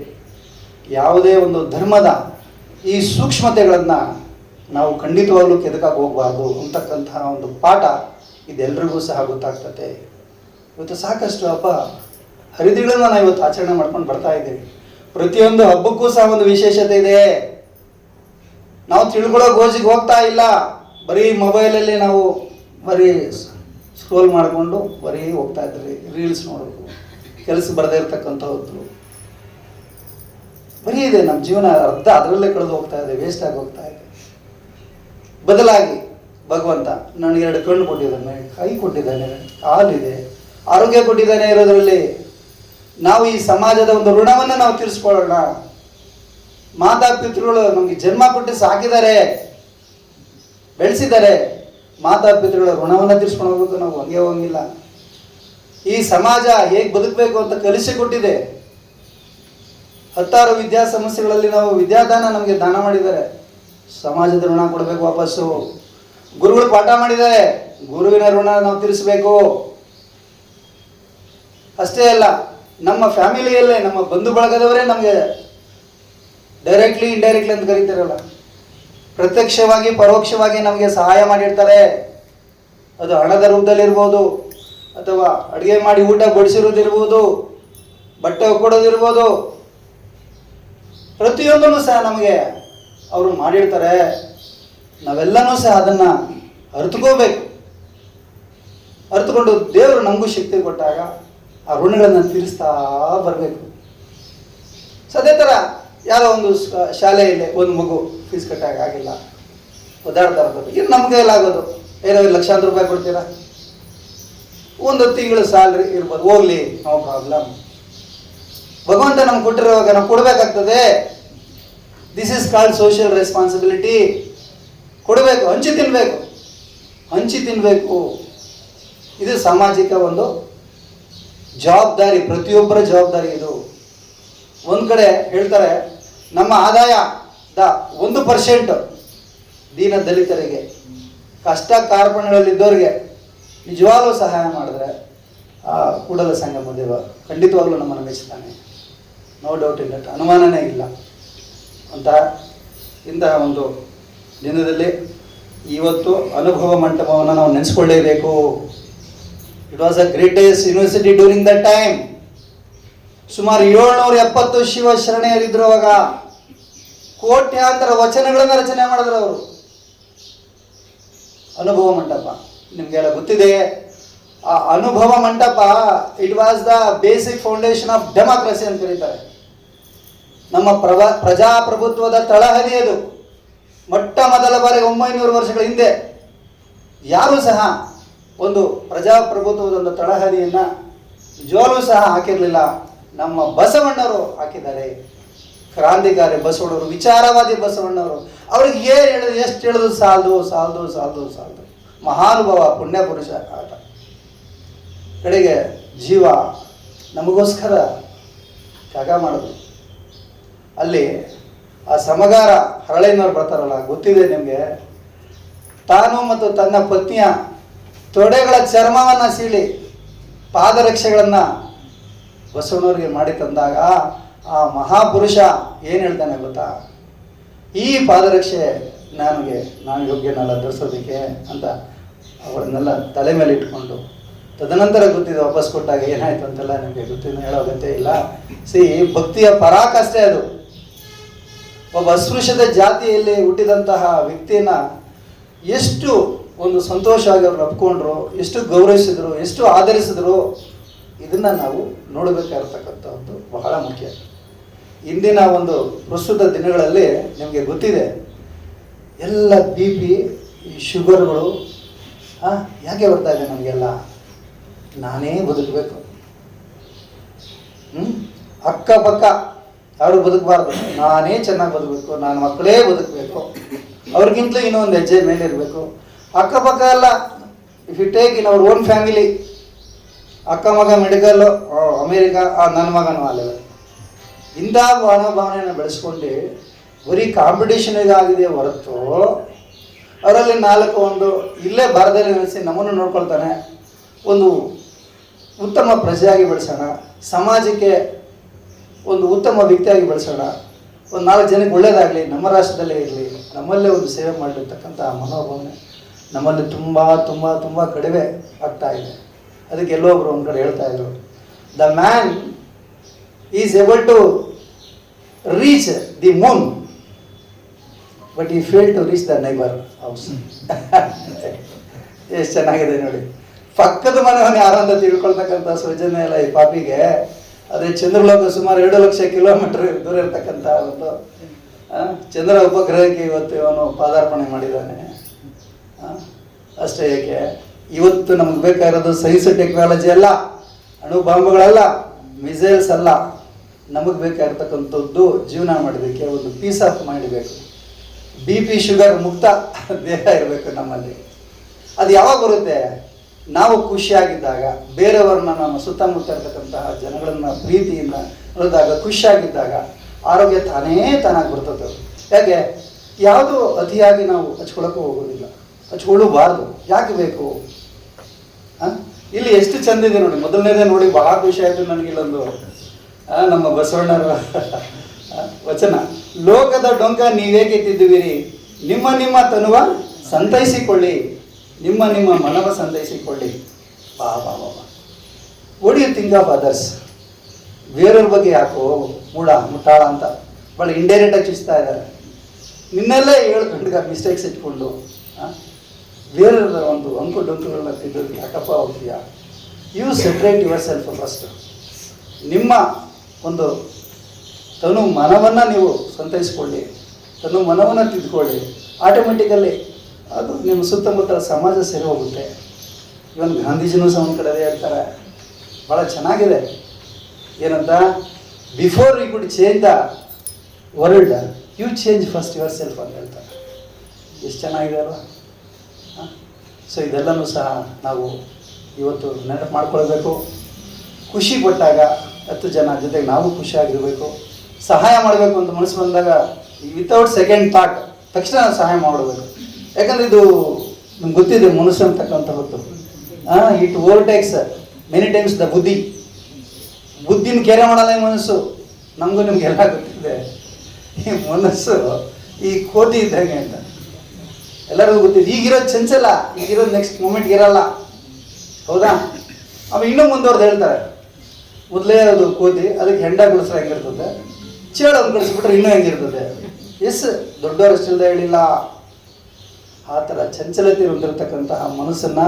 ಯಾವುದೇ ಒಂದು ಧರ್ಮದ ಈ ಸೂಕ್ಷ್ಮತೆಗಳನ್ನು ನಾವು ಖಂಡಿತವಾಗ್ಲೂ ಕೆದಕಕ್ಕೆ ಹೋಗಬಾರ್ದು ಅಂತಕ್ಕಂತಹ ಒಂದು ಪಾಠ ಇದೆಲ್ಲರಿಗೂ ಸಹ ಗೊತ್ತಾಗ್ತದೆ. ಇವತ್ತು ಸಾಕಷ್ಟು ಹಬ್ಬ ಹರಿದಿಗಳನ್ನು ನಾವು ಇವತ್ತು ಆಚರಣೆ ಮಾಡ್ಕೊಂಡು ಬರ್ತಾ ಇದ್ದೀವಿ. ಪ್ರತಿಯೊಂದು ಹಬ್ಬಕ್ಕೂ ಸಹ ಒಂದು ವಿಶೇಷತೆ ಇದೆ. ನಾವು ತಿಳ್ಕೊಳ್ಳೋ ಗೋಜಿಗೆ ಹೋಗ್ತಾ ಇಲ್ಲ. ಬರೀ ಮೊಬೈಲಲ್ಲಿ ನಾವು ಬರೀ ಸ್ಕ್ರೋಲ್ ಮಾಡಿಕೊಂಡು ಬರೀ ಹೋಗ್ತಾ ಇದ್ರಿ, ರೀಲ್ಸ್ ನೋಡೋದು, ಕೆಲಸ ಬರದೇ ಇರ್ತಕ್ಕಂಥದ್ದು ಬರೀ ಇದೆ. ನಮ್ಮ ಜೀವನ ಅರ್ಧ ಅದರಲ್ಲೇ ಕಳೆದು ಹೋಗ್ತಾ ಇದೆ, ವೇಸ್ಟ್ ಆಗಿ ಹೋಗ್ತಾ ಇದೆ. ಬದಲಾಗಿ ಭಗವಂತ ನನಗೆ 2 ಕಣ್ಣು ಕೊಟ್ಟಿದ್ದಾನೆ, ಕೈ ಕೊಟ್ಟಿದ್ದಾನೆ, ಕಾಲಿದೆ, ಆರೋಗ್ಯ ಕೊಟ್ಟಿದ್ದಾನೆ. ಇರೋದ್ರಲ್ಲಿ ನಾವು ಈ ಸಮಾಜದ ಒಂದು ಋಣವನ್ನು ನಾವು ತೀರಿಸ್ಕೊಳ್ಳೋಣ. ಮಾತಾಪಿತೃಗಳು ನಮಗೆ ಜನ್ಮ ಕೊಟ್ಟು ಸಾಕಿದ್ದಾರೆ, ಬೆಳೆಸಿದ್ದಾರೆ. ಮಾತಾಪಿತೃಗಳ ಋಣವನ್ನು ತೀರಿಸ್ಕೊಂಡು ಹೋಗ್ಬೇಕು. ನಾವು ಹಂಗೆ ಹೋಗಿಲ್ಲ. ಈ ಸಮಾಜ ಹೇಗೆ ಬದುಕಬೇಕು ಅಂತ ಕಲಿಸಿಕೊಟ್ಟಿದೆ. 10 ವಿದ್ಯಾಸಂಸ್ಥೆಗಳಲ್ಲಿ ನಾವು ವಿದ್ಯಾದಾನ ನಮಗೆ ದಾನ ಮಾಡಿದ್ದಾರೆ. ಸಮಾಜದ ಋಣ ಕೊಡಬೇಕು ವಾಪಸ್ಸು. ಗುರುಗಳು ಪಾಠ ಮಾಡಿದ್ದಾರೆ, ಗುರುವಿನ ಋಣ ನಾವು ತೀರಿಸಬೇಕು. ಅಷ್ಟೇ ಅಲ್ಲ, ನಮ್ಮ ಫ್ಯಾಮಿಲಿಯಲ್ಲೇ ನಮ್ಮ ಬಂಧು ಬಳಗದವರೇ ನಮಗೆ ಡೈರೆಕ್ಟ್ಲಿ ಇಂಡೈರೆಕ್ಟ್ಲಿ ಅಂತ ಕರೀತಾರಲ್ಲ, ಪ್ರತ್ಯಕ್ಷವಾಗಿ ಪರೋಕ್ಷವಾಗಿ ನಮಗೆ ಸಹಾಯ ಮಾಡಿರ್ತಾರೆ. ಅದು ಹಣದ ರೂಪದಲ್ಲಿರ್ಬೋದು, ಅಥವಾ ಅಡುಗೆ ಮಾಡಿ ಊಟ ಬಡಿಸಿರೋದಿರ್ಬೋದು, ಬಟ್ಟೆ ಕೊಡೋದಿರ್ಬೋದು, ಪ್ರತಿಯೊಂದನ್ನು ಸಹ ನಮಗೆ ಅವರು ಮಾಡಿರ್ತಾರೆ. ನಾವೆಲ್ಲನೂ ಸಹ ಅದನ್ನು ಅರಿತುಕೋಬೇಕು. ಅರಿತುಕೊಂಡು ದೇವರು ನಮಗೂ ಶಕ್ತಿ ಕೊಟ್ಟಾಗ ಆ ಋಣಗಳನ್ನು ತೀರಿಸ್ತಾ ಬರಬೇಕು. ಸೊ ಅದೇ ಥರ ಯಾವುದೋ ಒಂದು ಶಾಲೆಯಲ್ಲಿ ಒಂದು ಮಗು ಫೀಸ್ ಕಟ್ಟಾಗ ಆಗಿಲ್ಲ, ಒದ್ದಾಡ್ತಾ ಇರ್ಬೋದು. ಇನ್ನು ನಮ್ಮ ಕೈಲಾಗೋದು ಏನೋ ಲಕ್ಷಾಂತರ ರೂಪಾಯಿ ಕೊಡ್ತೀರಾ, ಒಂದು ತಿಂಗಳು ಸ್ಯಾಲ್ರಿ ಇರ್ಬೋದು, ಹೋಗ್ಲಿ, ನೋ ಪ್ರಾಬ್ಲಮ್. ಭಗವಂತ ನಮ್ಗೆ ಕೊಟ್ಟಿರುವಾಗ ನಾವು ಕೊಡಬೇಕಾಗ್ತದೆ. This is called social responsibility. ಕೊಡಬೇಕು, ಹಂಚಿ ತಿನ್ನಬೇಕು. ಇದು ಸಾಮಾಜಿಕ ಒಂದು ಜವಾಬ್ದಾರಿ, ಪ್ರತಿಯೊಬ್ಬರ ಜವಾಬ್ದಾರಿ ಇದು. ಒಂದು ಕಡೆ ಹೇಳ್ತಾರೆ, ನಮ್ಮ ಆದಾಯದ 1% ದೀನ ದಲಿತರಿಗೆ, ಕಷ್ಟ ಕಾರ್ಪಣ್ಯಗಳಲ್ಲಿದ್ದವರಿಗೆ ನಿಜವಾಗ್ಲೂ ಸಹಾಯ ಮಾಡಿದ್ರೆ ಆ ಕೂಡಲ ಸಂಗಮ ದೇವ ಖಂಡಿತವಾಗ್ಲೂ ನಮ್ಮನ್ನು ಮೆಚ್ಚುತ್ತಾನೆ. ನೋ ಡೌಟ್ ಇನ್ ದಟ್, ಅನುಮಾನನೇ ಇಲ್ಲ ಅಂತ. ಇಂತಹ ಒಂದು ದಿನದಲ್ಲಿ ಇವತ್ತು ಅನುಭವ ಮಂಟಪವನ್ನು ನಾವು ನೆನೆಸ್ಕೊಳ್ಳೇಬೇಕು. It was a greatest university during that time. ಸುಮಾರು 770 ಶಿವ ಶರಣೆಯರಿದ್ರು ಅವಾಗ. ಕೋಟ್ಯಾಂತರ ವಚನಗಳನ್ನ ರಚನೆ ಮಾಡಿದ್ರು ಅವರು. ಅನುಭವ ಮಂಟಪ ನಿಮಗೆಲ್ಲ ಗೊತ್ತಿದೆ. ಆ ಅನುಭವ ಮಂಟಪ it was the basic foundation of democracy ಅಂತ ಕರೀತಾರೆ. ನಮ್ಮ ಪ್ರಜಾಪ್ರಭುತ್ವದ ತಳಹದಿ ಅದು. ಮೊಟ್ಟ ಮೊದಲ ಬಾರಿಗೆ 900 ವರ್ಷಗಳ ಹಿಂದೆ ಯಾರೂ ಸಹ ಒಂದು ಪ್ರಜಾಪ್ರಭುತ್ವದ ಒಂದು ತಳಹದಿಯನ್ನು ನಿಜವಾಗ್ಲೂ ಸಹ ಹಾಕಿರಲಿಲ್ಲ. ನಮ್ಮ ಬಸವಣ್ಣವರು ಹಾಕಿದ್ದಾರೆ. ಕ್ರಾಂತಿಕಾರಿ ಬಸವಣ್ಣವರು, ವಿಚಾರವಾದಿ ಬಸವಣ್ಣವರು. ಅವ್ರಿಗೆ ಏನು ಹೇಳಿದ್ರು, ಎಷ್ಟು ಹೇಳಿದ್ರು ಸಾಲದು. ಮಹಾನುಭವ, ಪುಣ್ಯ ಪುರುಷ ಆಟ. ಕಡೆಗೆ ಜೀವ ನಮಗೋಸ್ಕರ ತ್ಯಾಗ ಮಾಡಿದ್ರು. ಅಲ್ಲಿ ಆ ಸಮಗಾರ ಹರಳಯ್ಯನವ್ರು ಬರ್ತಾರಲ್ಲ, ಗೊತ್ತಿದೆ ನಿಮಗೆ. ತಾನು ಮತ್ತು ತನ್ನ ಪತ್ನಿಯ ತೊಡೆಗಳ ಚರ್ಮವನ್ನು ಸೀಳಿ ಪಾದರಕ್ಷೆಗಳನ್ನು ಬಸವಣ್ಣವ್ರಿಗೆ ಮಾಡಿ ತಂದಾಗ ಆ ಮಹಾಪುರುಷ ಏನು ಹೇಳ್ತಾನೆ ಗೊತ್ತಾ? ಈ ಪಾದರಕ್ಷೆ ನಾನು ಯೋಗ್ಯನಲ್ಲ ಧರಿಸೋದಕ್ಕೆ ಅಂತ ಅವಳನ್ನೆಲ್ಲ ತಲೆ ಮೇಲೆ ಇಟ್ಕೊಂಡು, ತದನಂತರ ಗೊತ್ತಿದೆ ವಾಪಸ್ ಕೊಟ್ಟಾಗ ಏನಾಯ್ತು ಅಂತೆಲ್ಲ ನಿಮಗೆ ಗೊತ್ತಿಲ್ಲ, ಹೇಳೋ ಅಗತ್ಯ ಇಲ್ಲ. ಭಕ್ತಿಯ ಪರಾಕಾಷ್ಠೆ ಅದು. ಒಬ್ಬ ಅಸ್ಪೃಶ್ಯದ ಜಾತಿಯಲ್ಲಿ ಹುಟ್ಟಿದಂತಹ ವ್ಯಕ್ತಿಯನ್ನ ಎಷ್ಟು ಒಂದು ಸಂತೋಷವಾಗಿ ಅವ್ರು ಒಪ್ಕೊಂಡ್ರು, ಎಷ್ಟು ಗೌರವಿಸಿದ್ರು, ಎಷ್ಟು ಆಧರಿಸಿದ್ರು, ಇದನ್ನು ನಾವು ನೋಡಬೇಕಾಗಿರ್ತಕ್ಕಂಥದ್ದು ಬಹಳ ಮುಖ್ಯ. ಇಂದಿನ ಒಂದು ಪ್ರಸ್ತುತ ದಿನಗಳಲ್ಲಿ ನಿಮಗೆ ಗೊತ್ತಿದೆ, ಎಲ್ಲ ಬಿ ಪಿ, ಈ ಶುಗರ್ಗಳು ಯಾಕೆ ಬರ್ತಾ ಇದೆ ನಮಗೆಲ್ಲ? ನಾನೇ ಬದುಕಬೇಕು, ಅಕ್ಕಪಕ್ಕ ಯಾರು ಬದುಕಬಾರ್ದು, ನಾನೇ ಚೆನ್ನಾಗಿ ಬದುಕಬೇಕು, ನನ್ನ ಮಕ್ಕಳೇ ಬದುಕಬೇಕು, ಅವ್ರಿಗಿಂತಲೂ ಇನ್ನೊಂದು ಹೆಜ್ಜೆ ಮೇಲೆ ಇರಬೇಕು. ಅಕ್ಕಪಕ್ಕ ಎಲ್ಲ, if you take in our own family, ಅಕ್ಕ ಮಗ ಮೆಡಿಕಲ್ಲು ಅಮೇರಿಕಾ, ನನ್ನ ಮಗನೂ ಅಲ್ಲೇ. ಇಂಥ ಮನೋಭಾವನೆಯನ್ನು ಬೆಳೆಸ್ಕೊಂಡು ಬರೀ ಕಾಂಪಿಟೇಷನಿಗಾಗಿದೆ ಹೊರತು ಅವರಲ್ಲಿ 4 ಇಲ್ಲೇ ಭಾರತದಲ್ಲಿ ನೆಲೆಸಿ ನಮ್ಮನ್ನು ನೋಡ್ಕೊಳ್ತಾನೆ, ಒಂದು ಉತ್ತಮ ಪ್ರಜೆಯಾಗಿ ಬೆಳೆಸೋಣ, ಸಮಾಜಕ್ಕೆ ಒಂದು ಉತ್ತಮ ವ್ಯಕ್ತಿಯಾಗಿ ಬೆಳೆಸೋಣ, ಒಂದು 4 ಜನಕ್ಕೆ ಒಳ್ಳೆಯದಾಗಲಿ, ನಮ್ಮ ರಾಷ್ಟ್ರದಲ್ಲೇ ಇರಲಿ, ನಮ್ಮಲ್ಲೇ ಒಂದು ಸೇವೆ ಮಾಡಿರ್ತಕ್ಕಂಥ ಮನೋಭಾವನೆ ನಮ್ಮಲ್ಲಿ ತುಂಬ ತುಂಬ ತುಂಬ ಕಡಿಮೆ ಆಗ್ತಾ ಇದೆ. ಅದಕ್ಕೆ ಎಲ್ಲೊಬ್ರು ಒಂದು ಕಡೆ ಹೇಳ್ತಾ ಇದ್ರು, the man is able to reach the moon but he fail to reach the neighbour house. ಎಷ್ಟು ಚೆನ್ನಾಗಿದೆ ನೋಡಿ. ಪಕ್ಕದ ಮನೆಯವನು ಯಾರು ಅಂತ ತಿಳ್ಕೊಳ್ತಕ್ಕಂಥ ಸೌಜನ್ಯ ಇಲ್ಲ ಈ ಪಾಪಿಗೆ. ಅದೇ ಚಂದ್ರಲೋಕ ಸುಮಾರು 2 ಲಕ್ಷ ಕಿಲೋಮೀಟರ್ ದೂರ ಇರ್ತಕ್ಕಂಥ ಒಂದು ಚಂದ್ರ ಉಪಗ್ರಹಕ್ಕೆ ಇವತ್ತು ಇವನು ಪಾದಾರ್ಪಣೆ ಮಾಡಿದ್ದಾನೆ. ಅಷ್ಟೇ ಏಕೆ, ಇವತ್ತು ನಮ್ಗೆ ಬೇಕಾಗಿರೋದು ಸೈನ್ಸ್ ಟೆಕ್ನಾಲಜಿ ಅಲ್ಲ, ಅಣು ಬಾಂಬುಗಳಲ್ಲ, ಮಿಸೈಲ್ಸ್ ಅಲ್ಲ. ನಮಗೆ ಬೇಕಾಗಿರ್ತಕ್ಕಂಥದ್ದು ಜೀವನ ಮಾಡೋದಕ್ಕೆ ಒಂದು ಪೀಸ್ ಆಫ್ ಮೈಂಡ್ ಬೇಕು. ಬಿ ಪಿ ಶುಗರ್ ಮುಕ್ತ ದೇಹ ಇರಬೇಕು ನಮ್ಮಲ್ಲಿ. ಅದು ಯಾವಾಗ ಬರುತ್ತೆ? ನಾವು ಖುಷಿಯಾಗಿದ್ದಾಗ, ಬೇರೆಯವ್ರನ್ನ ನಮ್ಮ ಸುತ್ತಮುತ್ತ ಇರ್ತಕ್ಕಂತಹ ಜನಗಳನ್ನ ಪ್ರೀತಿಯಿಂದ ನೋಡಿದಾಗ, ಖುಷಿಯಾಗಿದ್ದಾಗ ಆರೋಗ್ಯ ತಾನಾಗಿ ಬರ್ತದೆ. ಯಾಕೆ? ಯಾವುದು ಅತಿಯಾಗಿ ನಾವು ಹಚ್ಕೊಳ್ಳೋಕ್ಕೂ ಹೋಗೋದಿಲ್ಲ, ಹಚ್ಕೊಳ್ಳಬಾರ್ದು. ಯಾಕೆ ಬೇಕು? ಇಲ್ಲಿ ಎಷ್ಟು ಚಂದ ಇದೆ ನೋಡಿ. ಮೊದಲನೇದೇ ನೋಡಿ, ಬಹಳ ಖುಷಿ ಆಯಿತು ನನಗೆ. ಇಲ್ಲೊಂದು ನಮ್ಮ ಬಸವಣ್ಣರ ವಚನ, ಲೋಕದ ಡೊಂಕ ನೀವೇಕೆ ತಿದ್ದುವಿರಿ, ನಿಮ್ಮ ತನುವ ಸಂತೈಸಿಕೊಳ್ಳಿ, ನಿಮ್ಮ ಮನವ ಸಂತೈಸಿಕೊಳ್ಳಿ. ಬಾ ಬಾ ಬಾ ಬಾ what you think of others? ಬೇರೆಯವ್ರ ಬಗ್ಗೆ ಯಾಕೋ ಮುಟ್ಟಾಳ ಅಂತ ಭಾಳ ಇಂಡೈರೆಕ್ಟಾಗಿ ಚುಚ್ತಾ ಇದ್ದಾರೆ. ನಿನ್ನೆಲ್ಲೇ 7 ಗಂಟೆಗೆ ಮಿಸ್ಟೇಕ್ಸ್ ಇಟ್ಕೊಂಡು ಬೇರೆಯವ್ರ ಒಂದು ಡೊಂಕುಗಳನ್ನ ತಿದ್ದೋದು ಯಾಕಪ್ಪ ಹೋಗ್ತೀಯಾ? You separate yourself first. ನಿಮ್ಮ ಒಂದು ತನು ಮನವನ್ನು ನೀವು ಸಂತೈಸ್ಕೊಳ್ಳಿ, ತನು ಮನವನ್ನು ತಿದ್ದುಕೊಳ್ಳಿ. ಆಟೋಮೆಟಿಕಲ್ಲಿ ಅದು ನಿಮ್ಮ ಸುತ್ತಮುತ್ತ ಸಮಾಜ ಸೇರಿ ಹೋಗುತ್ತೆ. ಇವನ್ ಗಾಂಧೀಜಿನೂ ಸಹ ಒಂದು ಕಡೆ ಹೇಳ್ತಾರೆ, ಭಾಳ ಚೆನ್ನಾಗಿದೆ. ಏನಂತ? Before you could change the world, you change first yourself ಅಂತ ಹೇಳ್ತಾರೆ. ಎಷ್ಟು ಚೆನ್ನಾಗಿದೆ ಅಲ್ವಾ? ಸೊ ಇದೆಲ್ಲನೂ ಸಹ ನಾವು ಇವತ್ತು ನೆನಪು ಮಾಡ್ಕೊಳ್ಬೇಕು. ಖುಷಿ ಪಟ್ಟಾಗ 10 ಜನ ಜೊತೆಗೆ ನಾವು ಖುಷಿಯಾಗಿರಬೇಕು. ಸಹಾಯ ಮಾಡಬೇಕು ಅಂತ ಮನಸ್ಸು ಬಂದಾಗ ವಿತೌಟ್ ಸೆಕೆಂಡ್ ಥಾಟ್ ತಕ್ಷಣ ಸಹಾಯ ಮಾಡಬೇಕು. ಯಾಕಂದರೆ ಇದು ನಿಮ್ಗೆ ಗೊತ್ತಿದೆ, ಮನಸ್ಸು ಅಂತಕ್ಕಂಥದ್ದು ಇಟ್ ಓವರ್ಟೇಕ್ಸ್ ಮೆನಿ ಟೈಮ್ಸ್ ದ ಬುದ್ಧಿನ ಕೆರೆ ಮಾಡಲ್ಲ ಈ ಮನಸ್ಸು. ನಮಗೂ ನಿಮಗೆಲ್ಲ ಗೊತ್ತಿದೆ, ಈ ಮನಸ್ಸು ಈ ಕೋತಿ ಇದ್ದಂಗೆ ಅಂತ ಎಲ್ಲರಿಗೂ ಗೊತ್ತಿದೆ. ಈಗಿರೋದು ಚಂಚಲ, ಈಗಿರೋದು ನೆಕ್ಸ್ಟ್ ಮೂಮೆಂಟ್ಗೆ ಇರಲ್ಲ, ಹೌದಾ? ಆಮೇಲೆ ಇನ್ನೂ ಮುಂದುವರೆದು ಹೇಳ್ತಾರೆ, ಮೊದಲೇ ಅದು ಕೋತಿ, ಅದಕ್ಕೆ ಹೆಂಡ ಗುಡಿಸ್ರೆ ಹೆಂಗಿರ್ತದೆ, ಚೇಳು ಒಂದು ಕಳಿಸ್ಬಿಟ್ರೆ ಇನ್ನೂ ಹೆಂಗಿರ್ತದೆ. ಎಸ್ ದೊಡ್ಡವರಷ್ಟಿಲ್ಲದೆ ಹೇಳಿಲ್ಲ. ಆ ಥರ ಚಂಚಲತೆ ಹೊಂದಿರತಕ್ಕಂತಹ ಮನಸ್ಸನ್ನು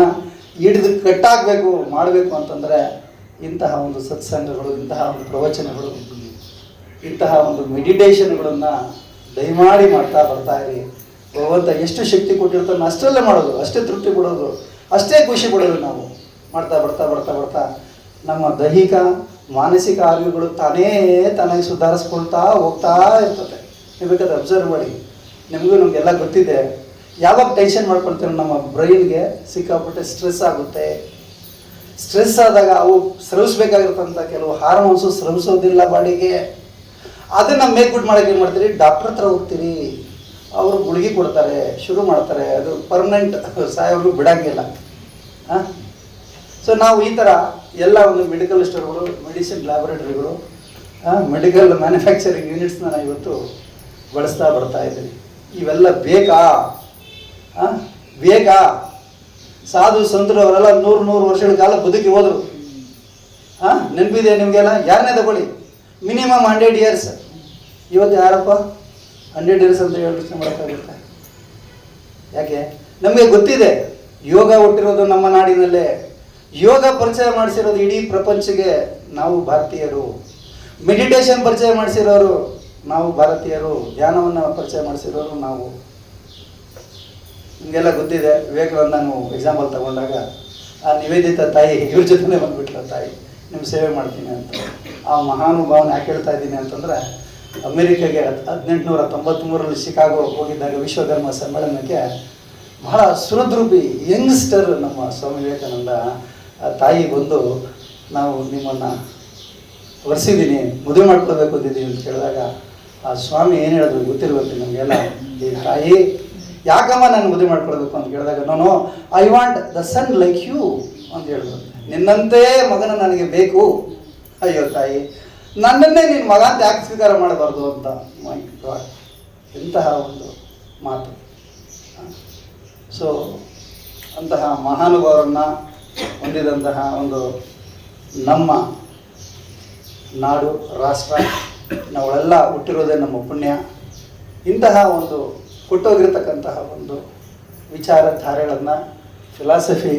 ಹಿಡಿದು ಕಟ್ಟಾಕಬೇಕು ಮಾಡಬೇಕು ಅಂತಂದರೆ ಇಂತಹ ಒಂದು ಸತ್ಸಂಗಗಳು, ಇಂತಹ ಒಂದು ಪ್ರವಚನಗಳು, ಇಂತಹ ಒಂದು ಮೆಡಿಟೇಷನ್ಗಳನ್ನು ದಯಮಾಡಿ ಮಾಡ್ತಾ ಬರ್ತಾ ಇರಿ. ಭಗವಂತ ಎಷ್ಟು ಶಕ್ತಿ ಕೊಟ್ಟಿರ್ತಾನೆ ಅಷ್ಟರಲ್ಲೇ ಮಾಡೋದು, ಅಷ್ಟೇ ತೃಪ್ತಿ ಪಡೋದು, ಅಷ್ಟೇ ಖುಷಿ ಪಡೋದು. ನಾವು ಮಾಡ್ತಾ ಬರ್ತಾ ಬರ್ತಾ ಬರ್ತಾ ನಮ್ಮ ದೈಹಿಕ ಮಾನಸಿಕ ಆರೋಗ್ಯಗಳು ತಾನಾಗಿ ಸುಧಾರಿಸ್ಕೊಳ್ತಾ ಹೋಗ್ತಾ ಇರ್ತದೆ. ನೀವು ಬೇಕಾದ್ರೆ ಅಬ್ಸರ್ವ್ ಮಾಡಿ, ನಮಗೆಲ್ಲ ಗೊತ್ತಿದೆ. ಯಾವಾಗ ಟೆನ್ಷನ್ ಮಾಡ್ಕೊಳ್ತೇವೆ ನಮ್ಮ ಬ್ರೈನ್ಗೆ ಸಿಕ್ಕಾಪಟ್ಟೆ ಸ್ಟ್ರೆಸ್ ಆಗುತ್ತೆ. ಸ್ಟ್ರೆಸ್ ಆದಾಗ ಅವು ಸ್ರವಿಸ್ಬೇಕಾಗಿರ್ತಂಥ ಕೆಲವು ಹಾರ್ಮೋನ್ಸು ಸ್ರವಿಸೋದಿಲ್ಲ ಬಾಡಿಗೆ. ಅದನ್ನು ಮೇಕ್ಬಿಟ್ಟು ಮಾಡೋಕೆ ಏನು ಮಾಡ್ತೀರಿ, ಡಾಕ್ಟ್ರ್ ಹತ್ರ ಹೋಗ್ತೀರಿ, ಅವರು ಗುಳಿಗೆ ಕೊಡ್ತಾರೆ, ಶುರು ಮಾಡ್ತಾರೆ. ಅದು ಪರ್ಮನೆಂಟ್ ಸಾಯೋರು ಬಿಡೋಂಗಿಲ್ಲ. ಹಾಂ, ಸೊ ನಾವು ಈ ಥರ ಎಲ್ಲ ಒಂದು ಮೆಡಿಕಲ್ ಸ್ಟೋರ್ಗಳು, ಮೆಡಿಸಿನ್ ಲ್ಯಾಬೊರೇಟರಿಗಳು, ಮೆಡಿಕಲ್ ಮ್ಯಾನುಫ್ಯಾಕ್ಚರಿಂಗ್ ಯೂನಿಟ್ಸ್ನ ನಾನು ಇವತ್ತು ಬಳಸ್ತಾ ಬರ್ತಾ ಇದ್ದೀನಿ. ಇವೆಲ್ಲ ಬೇಕಾ? ಬೇಕಾ? ಸಾಧು ಸಂತರು ಅವರೆಲ್ಲ 100 ವರ್ಷಗಳ ಕಾಲ ಬದುಕಿ ಹೋದರು. ನೆನಪಿದೆ ನಿಮಗೆಲ್ಲ? ಯಾರನ್ನೇ ತಗೊಳ್ಳಿ, ಮಿನಿಮಮ್ 100 ಇಯರ್ಸ್. ಇವತ್ತು ಯಾರಪ್ಪ 100 ಇಯರ್ಸ್ ಅಂತ ಯೋಚನೆ ಮಾಡೋಕ್ಕಾಗುತ್ತೆ? ಯಾಕೆ? ನಮಗೆ ಗೊತ್ತಿದೆ ಯೋಗ ಹುಟ್ಟಿರೋದು ನಮ್ಮ ನಾಡಿನಲ್ಲೇ. ಯೋಗ ಪರಿಚಯ ಮಾಡಿಸಿರೋದು ಇಡೀ ಪ್ರಪಂಚಕ್ಕೆ ನಾವು ಭಾರತೀಯರು. ಮೆಡಿಟೇಷನ್ ಪರಿಚಯ ಮಾಡಿಸಿರೋರು ನಾವು ಭಾರತೀಯರು. ಧ್ಯಾನವನ್ನು ಪರಿಚಯ ಮಾಡಿಸಿರೋರು ನಾವು. ನಿಮಗೆಲ್ಲ ಗೊತ್ತಿದೆ, ವಿವೇಕಾನಂದನು ಎಕ್ಸಾಂಪಲ್ ತಗೊಂಡಾಗ ಆ ನಿವೇದಿತ ತಾಯಿ ಇವ್ರ ಜೊತೆನೇ ಬಂದುಬಿಟ್ಲ, ತಾಯಿ ನಿಮ್ಮ ಸೇವೆ ಮಾಡ್ತೀನಿ ಅಂತ. ಆ ಮಹಾನುಭಾವನ ಯಾಕೆ ಹೇಳ್ತಾ ಇದ್ದೀನಿ ಅಂತಂದರೆ, ಅಮೇರಿಕಾಗೆ 1893ರಲ್ಲಿ ಶಿಕಾಗೋ ಹೋಗಿದ್ದಾಗ ವಿಶ್ವಧರ್ಮ ಸಮ್ಮೇಳನಕ್ಕೆ ಬಹಳ ಸುಹೃದ್ರೂಪಿ ಯಂಗ್ಸ್ಟರ್ ನಮ್ಮ ಸ್ವಾಮಿ ವಿವೇಕಾನಂದ ತಾಯಿ ಬಂದು, ನಾವು ನಿಮ್ಮನ್ನು ಒರೆಸಿದ್ದೀನಿ, ಮದುವೆ ಮಾಡ್ಕೊಳ್ಬೇಕು ಅಂತಿದ್ದೀನಿ ಅಂತ ಕೇಳಿದಾಗ ಆ ಸ್ವಾಮಿ ಏನು ಹೇಳಿದ್ರು ಗೊತ್ತಿರಬೇಕು ನಮಗೆಲ್ಲ. ಈ ತಾಯಿ ಯಾಕಮ್ಮ ನಾನು ಮದುವೆ ಮಾಡ್ಕೊಳ್ಬೇಕು ಅಂತ ಕೇಳಿದಾಗ, ನಾನು I want the son like you ಅಂತ ಹೇಳಿದ್ರು. ನಿನ್ನಂತೆ ಮಗನ ನನಗೆ ಬೇಕು. ಅಯ್ಯೋ ತಾಯಿ, ನನ್ನನ್ನೇ ನಿನ್ನ ಮಗ ಅಂತ ಯಾಕೆ ಸ್ವೀಕಾರ ಮಾಡಬಾರ್ದು ಅಂತ. ಮೈ ಗಾಡ್, ಎಂತಹ ಒಂದು ಮಾತು. ಸೊ ಅಂತಹ ಮಹಾನುಭಾವರನ್ನು ಹೊಂದಿದಂತಹ ಒಂದು ನಮ್ಮ ನಾಡು, ರಾಷ್ಟ್ರ, ನಾವೆಲ್ಲ ಹುಟ್ಟಿರೋದೇ ನಮ್ಮ ಪುಣ್ಯ. ಇಂತಹ ಒಂದು ಕೊಟ್ಟೋಗಿರ್ತಕ್ಕಂತಹ ಒಂದು ವಿಚಾರಧಾರೆಗಳನ್ನು, ಫಿಲಾಸಫಿ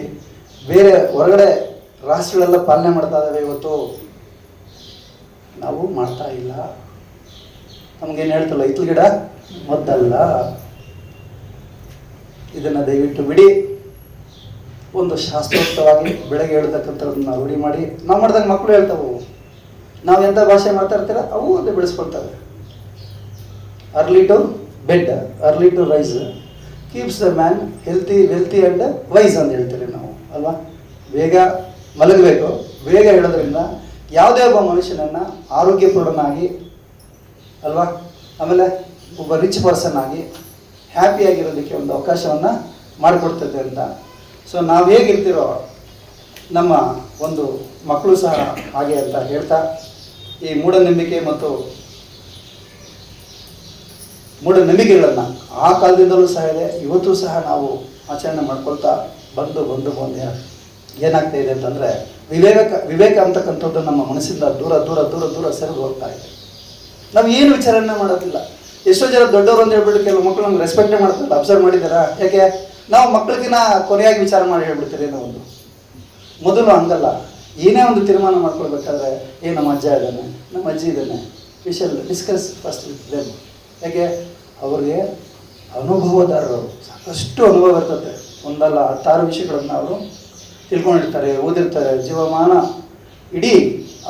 ಬೇರೆ ಹೊರಗಡೆ ರಾಷ್ಟ್ರಗಳೆಲ್ಲ ಪಾಲನೆ ಮಾಡ್ತಾ ಇದ್ದಾವೆ. ಇವತ್ತು ನಾವು ಮಾಡ್ತಾ ಇಲ್ಲ. ನಮಗೇನು ಹೇಳ್ತಲ್ಲ, ಹಿತ್ಲು ಗಿಡ ಮದ್ದಲ್ಲ. ಇದನ್ನು ದಯವಿಟ್ಟು ಬಿಡಿ. ಒಂದು ಶಾಸ್ತ್ರೋಕ್ತವಾಗಿ ಬೆಳಗ್ಗೆ ಹೇಳ್ತಕ್ಕಂಥದ್ದನ್ನು ರೂಢಿ ಮಾಡಿ. ನಾವು ಮಾಡಿದಾಗ ಮಕ್ಕಳು ಹೇಳ್ತಾವೆ, ನಾವು ಎಂಥ ಭಾಷೆ ಮಾತಾಡ್ತೀರ ಅವು ಅದೇ ಬೆಳೆಸ್ಕೊಳ್ತವೆ. Early to bed, early to rise keeps the man healthy, wealthy and wise ಅಂತ ಹೇಳ್ತೀವಿ ನಾವು ಅಲ್ವಾ. ಬೇಗ ಮಲಗಬೇಕು, ಬೇಗ ಹೇಳೋದ್ರಿಂದ ಯಾವುದೇ ಒಬ್ಬ ಮನುಷ್ಯನನ್ನು ಆರೋಗ್ಯಪೂರ್ಣನಾಗಿ ಅಲ್ವಾ, ಆಮೇಲೆ ಒಬ್ಬ ರಿಚ್ ಪರ್ಸನ್ ಆಗಿ ಹ್ಯಾಪಿಯಾಗಿರೋದಕ್ಕೆ ಒಂದು ಅವಕಾಶವನ್ನು ಮಾಡಿಕೊಡ್ತದೆ ಅಂತ. ಸೊ ನಾವು ಹೇಗಿರ್ತೀರೋ ನಮ್ಮ ಒಂದು ಮಕ್ಕಳು ಸಹ ಹಾಗೆ ಅಂತ ಹೇಳ್ತಾ, ಈ ಮೂಢನಂಬಿಕೆ ಮತ್ತು ಮೂಢನಂಬಿಕೆಗಳನ್ನು ಆ ಕಾಲದಿಂದಲೂ ಸಹ ಇದೆ, ಇವತ್ತು ಸಹ ನಾವು ಆಚರಣೆ ಮಾಡ್ಕೊಳ್ತಾ ಬಂದು ಏನಾಗ್ತಾ ಇದೆ ಅಂತಂದರೆ, ವಿವೇಕ ಅಂತಕ್ಕಂಥದ್ದು ನಮ್ಮ ಮನಸ್ಸಿಂದ ದೂರ ದೂರ ದೂರ ದೂರ ಸರಿದು ಹೋಗ್ತಾ ಇದೆ. ನಾವು ಏನು ವಿಚಾರಣೆ ಮಾಡೋದಿಲ್ಲ. ಎಷ್ಟೋ ಜನ ದೊಡ್ಡವರು ಅಂತ ಹೇಳ್ಬಿಟ್ಟು ಕೆಲವು ಮಕ್ಕಳು ನಮ್ಗೆ ರೆಸ್ಪೆಕ್ಟೇ ಮಾಡ್ತಾರೆ. ಅಬ್ಸರ್ವ್ ಮಾಡಿದ್ದಾರಾ? ಯಾಕೆ? ನಾವು ಮಕ್ಕಳಿಗಿನ ಕೊನೆಯಾಗಿ ವಿಚಾರ ಮಾಡಿ ಹೇಳ್ಬಿಡ್ತೀರಿ ಏನೋ ಒಂದು. ಮೊದಲು ಹಂಗಲ್ಲ. ಏನೇ ಒಂದು ತೀರ್ಮಾನ ಮಾಡ್ಕೊಳ್ಬೇಕಾದ್ರೆ, ನಮ್ಮ ಅಜ್ಜ ಇದ್ದಾನೆ, ನಮ್ಮ ಅಜ್ಜಿ ಇದ್ದಾನೆ, we shall discuss first with them. ಯಾಕೆ? ಅವ್ರಿಗೆ ಅನುಭವದಾರರು, ಸಾಕಷ್ಟು ಅನುಭವ ಇರ್ತದೆ. ಒಂದಲ್ಲ 10 ವಿಷಯಗಳನ್ನು ಅವರು ತಿಳ್ಕೊಂಡಿರ್ತಾರೆ, ಓದಿರ್ತಾರೆ, ಜೀವಮಾನ ಇಡೀ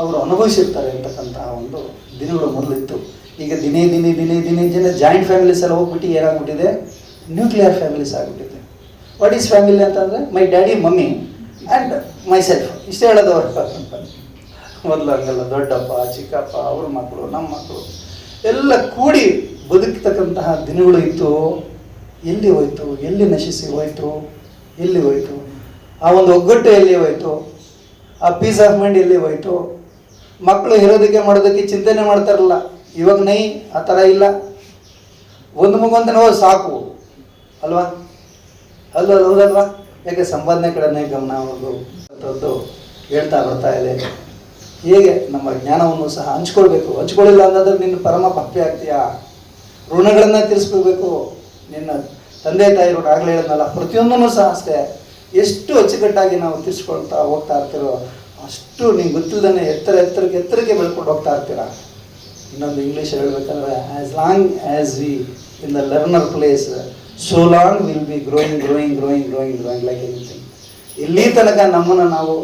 ಅವರು ಅನುಭವಿಸಿರ್ತಾರೆ ಅಂತಕ್ಕಂತಹ ಒಂದು ದಿನಗಳು ಮೊದಲಿತ್ತು. ಈಗ ದಿನೇ ಜಾಯಿಂಟ್ ಫ್ಯಾಮಿಲೀಸ್ ಎಲ್ಲ ಹೋಗ್ಬಿಟ್ಟು ಏನಾಗ್ಬಿಟ್ಟಿದೆ, ನ್ಯೂಕ್ಲಿಯರ್ ಫ್ಯಾಮಿಲೀಸ್ ಆಗಿಬಿಟ್ಟಿದೆ. ವಾಟ್ ಈಸ್ ಫ್ಯಾಮಿಲಿ ಅಂತಂದರೆ ಮೈ daddy, mummy and my self, ಇಷ್ಟೇ ಹೇಳೋದು ಅವ್ರ. ಮೊದಲು ಹಂಗಲ್ಲ, ದೊಡ್ಡಪ್ಪ, ಚಿಕ್ಕಪ್ಪ, ಅವ್ರ ಮಕ್ಕಳು, ನಮ್ಮ ಮಕ್ಕಳು ಎಲ್ಲ ಕೂಡಿ ಬದುಕ್ತಕ್ಕಂತಹ ದಿನಗಳು ಇತ್ತು. ಎಲ್ಲಿ ಹೋಯ್ತು? ಎಲ್ಲಿ ನಶಿಸಿ ಹೋಯ್ತು? ಎಲ್ಲಿ ಹೋಯ್ತು? ಆ ಒಂದು ಒಗ್ಗಟ್ಟು ಎಲ್ಲಿ ಹೋಯ್ತು? ಆ ಪೀಸ್ ಆಫ್ ಮೈಂಡ್ ಎಲ್ಲಿ ಹೋಯ್ತು? ಮಕ್ಕಳು ಇರೋದಕ್ಕೆ ಮಾಡೋದಕ್ಕೆ ಚಿಂತನೆ ಮಾಡ್ತಾರಲ್ಲ. ಇವಾಗ ಆ ಥರ ಇಲ್ಲ. ಒಂದು ಮಗು ಅಂತ ಹೋಗಿ ಸಾಕು ಅಲ್ವಾ? ಹೌದಲ್ವಾ? ಯಾಕೆ? ಸಂಪಾದನೆ ಕಡೆನೇ ಗಮನ ಅವ್ರದ್ದು ಹೇಳ್ತಾ ಬರ್ತಾ ಇದೆ. ಹೇಗೆ ನಮ್ಮ ಜ್ಞಾನವನ್ನು ಸಹ ಹಂಚ್ಕೊಳ್ಬೇಕು. ಹಂಚ್ಕೊಳ್ಳಿಲ್ಲ ಅನ್ನೋದ್ರೆ ನಿನ್ನ ಪರಮ ಭಕ್ತಿ ಆಗ್ತೀಯಾ? ಋಣಗಳನ್ನು ತೀರಿಸ್ಕೋಬೇಕು. ನಿನ್ನ ತಂದೆ ತಾಯಿರು ಆಗಲೇ ಹೇಳಿದ್ನಲ್ಲ, ಪ್ರತಿಯೊಂದನ್ನು ಸಹ ಅಷ್ಟೇ ಎಷ್ಟು ಅಚ್ಚುಕಟ್ಟಾಗಿ ನಾವು ತೀರಿಸ್ಕೊಳ್ತಾ ಹೋಗ್ತಾ ಇರ್ತೀರೋ ಅಷ್ಟು ನಿಂಗೆ ಗೊತ್ತಿಲ್ಲದೇ ಎತ್ತರಕ್ಕೆ ಬೆಳ್ಕೊಂಡು ಹೋಗ್ತಾ ಇರ್ತೀರ. ಇನ್ನೊಂದು ಇಂಗ್ಲೀಷ್ ಹೇಳ್ಬೇಕಂದ್ರೆ, as long as we in the learner place so long will be growing like anything. ಇಲ್ಲಿ ತನಕ ನಮ್ಮನ್ನು ನಾವು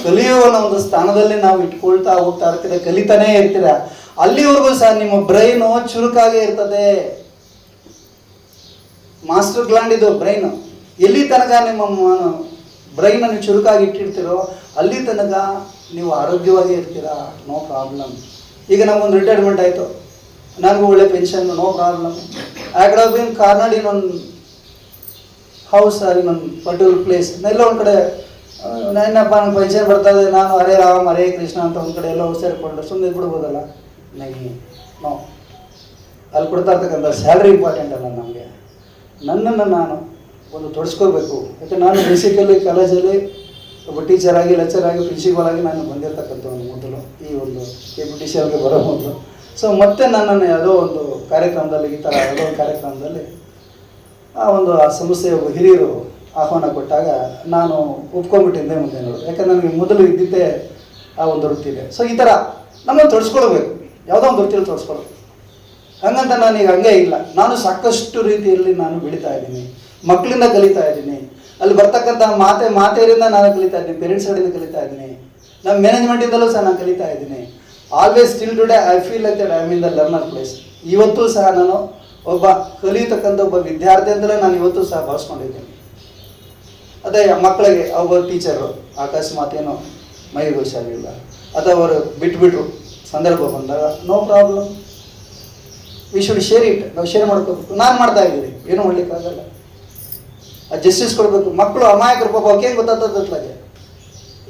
ಕಲಿಯುವ ಒಂದು ಸ್ಥಾನದಲ್ಲಿ ನಾವು ಇಟ್ಕೊಳ್ತಾ ಹೋಗ್ತಾ ಇರ್ತೀರ, ಕಲಿತಾನೇ ಇರ್ತೀರ. ಅಲ್ಲಿವರೆಗೂ ಸಹ ನಿಮ್ಮ ಬ್ರೈನು ಚುರುಕಾಗೇ ಇರ್ತದೆ. ಮಾಸ್ಟರ್ ಗ್ಲ್ಯಾಂಡ್ ಇದು ಬ್ರೈನು. ಎಲ್ಲಿ ತನಕ ನಿಮ್ಮ ಬ್ರೈನನ್ನು ಚುರುಕಾಗಿ ಇಟ್ಟಿರ್ತೀರೋ ಅಲ್ಲಿ ತನಕ ನೀವು ಆರೋಗ್ಯವಾಗಿ ಇರ್ತೀರಾ, ನೋ ಪ್ರಾಬ್ಲಮ್. ಈಗ ನಮಗೊಂದು ರಿಟೈರ್ಮೆಂಟ್ ಆಯಿತು, ನನಗೂ ಒಳ್ಳೆ pension, no problem. I could have been cornered in one house or in one particular place. ಎಲ್ಲ ಒಂದು ಕಡೆ ನನ್ನಪ್ಪ ನಂಗೆ ಪೆನ್ಷನ್ ಬರ್ತದೆ, ನಾನು ಹರೇ ರಾಮ್ ಹರೇ ಕೃಷ್ಣ ಅಂತ ಒಂದು ಕಡೆ ಎಲ್ಲ ಸೇರಿಕೊಂಡು ಸುಮ್ಮನೆ ಬಿಡ್ಬೋದಲ್ಲ. ನೋ, ಅಲ್ಲಿ ಕೊಡ್ತಾ ಇರ್ತಕ್ಕಂಥ ಸ್ಯಾಲ್ರಿ ಇಂಪಾರ್ಟೆಂಟ್ ಅಲ್ಲ ನಮಗೆ. ನನ್ನನ್ನು ನಾನು ಒಂದು ತೊಡಸ್ಕೋಬೇಕು. ಯಾಕೆ ನಾನು ಬೇಸಿಕಲಿ ಕಾಲೇಜಲ್ಲಿ ಒಬ್ಬ ಟೀಚರಾಗಿ, ಲೆಕ್ಚರಾಗಿ, ಪ್ರಿನ್ಸಿಪಾಲ್ ಆಗಿ ನಾನು ಬಂದಿರತಕ್ಕಂಥವ್ನು ಮೊದಲು, ಈ ಒಂದು KPTCLಗೆ ಬರೋ ಮೊದಲು. ಸೊ ಮತ್ತೆ ನನ್ನನ್ನು ಯಾವುದೋ ಒಂದು ಕಾರ್ಯಕ್ರಮದಲ್ಲಿ, ಈ ಥರ ಯಾವುದೋ ಒಂದು ಕಾರ್ಯಕ್ರಮದಲ್ಲಿ ಆ ಸಂಸ್ಥೆಯ ಒಬ್ಬ ಹಿರಿಯರು ಆಹ್ವಾನ ಕೊಟ್ಟಾಗ ನಾನು ಒಪ್ಕೊಂಡ್ಬಿಟ್ಟಿದ್ದೆ ಮುಂದೆ ನೋಡು. ಯಾಕಂದ್ರೆ ನನಗೆ ಮೊದಲು ಇದ್ದಿದ್ದೇ ಆ ಒಂದು ವೃತ್ತಿ ಇದೆ. ಸೊ ಈ ಥರ ನಮ್ಮನ್ನು ತೊಡಸ್ಕೊಳ್ಬೇಕು, ಯಾವುದೋ ಒಂದು ವೃತ್ತಿಯಲ್ಲಿ ತೊಡಸ್ಕೊಳ್ಬೇಕು. ಹಂಗಂತ ನಾನೀಗ ಹಂಗೆ ಇಲ್ಲ, ನಾನು ಸಾಕಷ್ಟು ರೀತಿಯಲ್ಲಿ ನಾನು ಬೆಳೀತಾ ಇದ್ದೀನಿ, ಮಕ್ಕಳಿಂದ ಕಲಿತಾ ಇದ್ದೀನಿ. ಅಲ್ಲಿ ಬರ್ತಕ್ಕಂಥ ಮಾತೆಯರಿಂದ ನಾನು ಕಲಿತಾ ಇದ್ದೀನಿ, ಪೇರೆಂಟ್ಸ್ ಕಡೆಯಿಂದ ಕಲಿತಾ ಇದ್ದೀನಿ, ನಮ್ಮ ಮ್ಯಾನೇಜ್ಮೆಂಟಿಂದಲೂ ಸಹ ನಾನು ಕಲಿತಾ ಇದ್ದೀನಿ. Always still today I feel like that I am in the learner place. ಇವತ್ತೂ ಸಹ ನಾನು ಒಬ್ಬ ಕಲಿಯತಕ್ಕಂಥ ಒಬ್ಬ ವಿದ್ಯಾರ್ಥಿ ಅಂತಲೇ ನಾನು ಇವತ್ತೂ ಸಹ ಭಾವಿಸ್ಕೊಂಡಿದ್ದೀನಿ. ಅದೇ ಮಕ್ಕಳಿಗೆ ಒಬ್ಬ ಟೀಚರು ಅಕಸ್ಮಾತ್ ಏನೋ ಮೈಗೆ ಹುಷಾರಿಲ್ಲ ಅಥವಾ ಅವರು ಬಿಟ್ಬಿಟ್ರು ಸಂದರ್ಭ ಬಂದಾಗ, no problem, we should share it. ನಾವು ಶೇರ್ ಮಾಡ್ಕೋಬೇಕು. ನಾನು ಮಾಡ್ತಾ ಇದ್ದೀನಿ, ಏನೂ ಮಾಡಲಿಕ್ಕಾಗಲ್ಲ. ಅದು ಜಸ್ಟಿಸ್ ಕೊಡಬೇಕು. ಮಕ್ಕಳು ಅಮಾಯಕರು ಪಾಪ ಅವಕ್ಕೆ ಹೆಂಗೆ ಗೊತ್ತಾಗ್ತದೆ.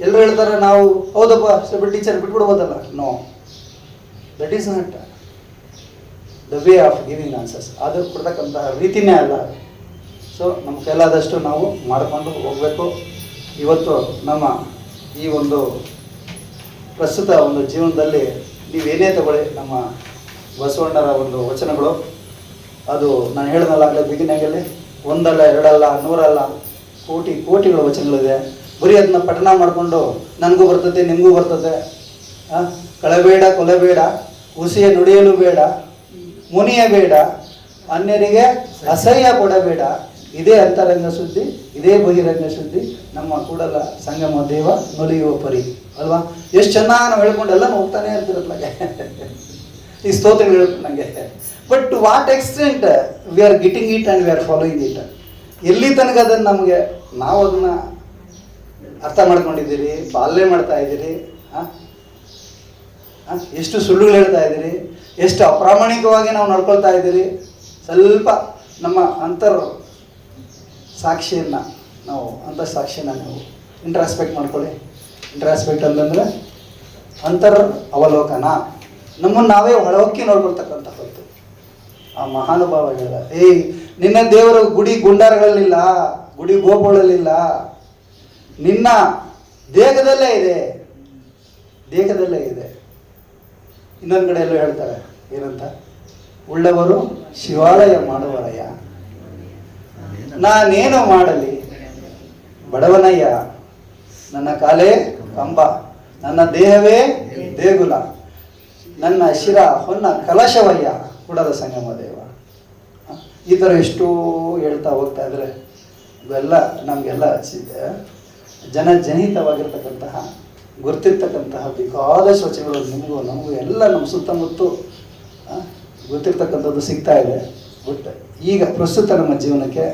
ಎಲ್ಲರೂ ಹೇಳ್ತಾರೆ ನಾವು ಹೌದಪ್ಪ ಟೀಚರ್ ಬಿಟ್ಬಿಡ್ಬೋದಲ್ಲ. No, that is not the way of giving answers. ಅದು ಕೊಡ್ತಕ್ಕಂತಹ ರೀತಿನೇ ಅಲ್ಲ. ಸೊ ನಮ್ಮ ಕೈಲಾದಷ್ಟು ನಾವು ಮಾಡಿಕೊಂಡು ಹೋಗಬೇಕು. ಇವತ್ತು ನಮ್ಮ ಈ ಒಂದು ಪ್ರಸ್ತುತ ಒಂದು ಜೀವನದಲ್ಲಿ ನೀವೇನೇ ತಗೊಳ್ಳಿ, ನಮ್ಮ ಬಸವಣ್ಣರ ಒಂದು ವಚನಗಳು, ಅದು ನಾನು ಹೇಳಿದಲ್ಲಾಗಲೇ ಬಿಗಿನಿಂಗಲ್ಲಿ, ಒಂದಲ್ಲ ಎರಡಲ್ಲ ನೂರಲ್ಲ ಕೋಟಿಗಳ ವಚನಗಳಿದೆ. ಬರೀ ಅದನ್ನ ಪಠಣ ಮಾಡಿಕೊಂಡು ನನಗೂ ಬರ್ತದೆ ನಿಮಗೂ ಬರ್ತದೆ, ಕಳಬೇಡ ಕೊಲಬೇಡ, ಹುಸಿಯ ನುಡಿಯಲು ಬೇಡ, ಮುನಿಯ ಬೇಡ, ಅನ್ಯರಿಗೆ ಅಸಹ್ಯ ಕೊಡಬೇಡ, ಇದೇ ಅಂತರಂಗ ಶುದ್ಧಿ, ಇದೇ ಬಹಿರಂಗ ಶುದ್ಧಿ, ನಮ್ಮ ಕೂಡಲ ಸಂಗಮ ದೇವ ನುಲಿಯುವ ಪರಿ ಅಲ್ವಾ. ಎಷ್ಟು ಚೆನ್ನಾಗಿ ನಾವು ಹೇಳ್ಕೊಂಡೆಲ್ಲ ಹೋಗ್ತಾನೆ ಇರ್ತಿರತ್ಲಾಗೆ ಈ ಸ್ತೋತ್ರಗಳು ಹೇಳ್ಕೊಂಡಂಗೆ. But what extent we are getting it and we are following it. ಎಲ್ಲಿ ತನಕ ಅದನ್ನು ನಮಗೆ ನಾವು ಅದನ್ನು ಅರ್ಥ ಮಾಡ್ಕೊಂಡಿದ್ದೀರಿ, ಪಾಲನೆ ಮಾಡ್ತಾ ಇದ್ದೀರಿ, ಎಷ್ಟು ಸುಳ್ಳುಗಳು ಹೇಳ್ತಾ ಇದ್ದೀರಿ, ಎಷ್ಟು ಅಪ್ರಾಮಾಣಿಕವಾಗಿ ನಾವು ನಡ್ಕೊಳ್ತಾ ಇದ್ದೀರಿ. ಸ್ವಲ್ಪ ನಮ್ಮ ಸಾಕ್ಷಿಯನ್ನು ನೀವು ಇಂಟ್ರಾಸ್ಪೆಕ್ಟ್ ಮಾಡ್ಕೊಳ್ಳಿ. ಇಂಟ್ರಾಸ್ಪೆಕ್ಟ್ ಅಂತಂದರೆ ಅವಲೋಕನ, ನಮ್ಮನ್ನು ನಾವೇ ಒಳಹೊಕ್ಕಿ ನೋಡ್ಕೊಳ್ತಕ್ಕಂಥ ಹೊತ್ತು. ಆ ಮಹಾನುಭಾವ ಹೇಳಿದ, ನಿನ್ನ ದೇವರು ಗುಡಿ ಗುಂಡಾರಗಳಲ್ಲಿಲ್ಲ, ಗುಡಿ ಗೋಪುಗಳಲ್ಲಿಲ್ಲ, ನಿನ್ನ ದೇಹದಲ್ಲೇ ಇದೆ. ಇನ್ನೊಂದು ಕಡೆ ಎಲ್ಲೂ ಹೇಳ್ತಾರೆ, ಏನಂತ, ಉಳ್ಳವರು ಶಿವಾಲಯ ಮಾಡುವರಯ್ಯ, ನಾನೇನು ಮಾಡಲಿ ಬಡವನಯ್ಯ, ನನ್ನ ಕಾಲೇ ಕಂಬ, ನನ್ನ ದೇಹವೇ ದೇಗುಲ, ನನ್ನ ಶಿರ ಹೊನ್ನ ಕಲಶವಯ್ಯ, ಕೂಡಲ ಸಂಗಮ ದೇವ. ಈ ಥರ ಎಷ್ಟೋ ಹೇಳ್ತಾ ಹೋಗ್ತಾ ಇದ್ರೆ ಇವೆಲ್ಲ ನಮಗೆಲ್ಲ ಜನಜನಿತವಾಗಿರ್ತಕ್ಕಂತಹ ಗೊತ್ತಿರ್ತಕ್ಕಂತಹ ಬೇಕಾದಷ್ಟು ವಚನಗಳು ನಿಮಗೂ ನಮಗೂ ಎಲ್ಲ ನಮ್ಮ ಸುತ್ತಮುತ್ತ ಗೊತ್ತಿರ್ತಕ್ಕಂಥದ್ದು ಸಿಗ್ತಾ ಇದೆ. ಬಟ್ ಈಗ ಪ್ರಸ್ತುತ ನಮ್ಮ ಜೀವನಕ್ಕೆ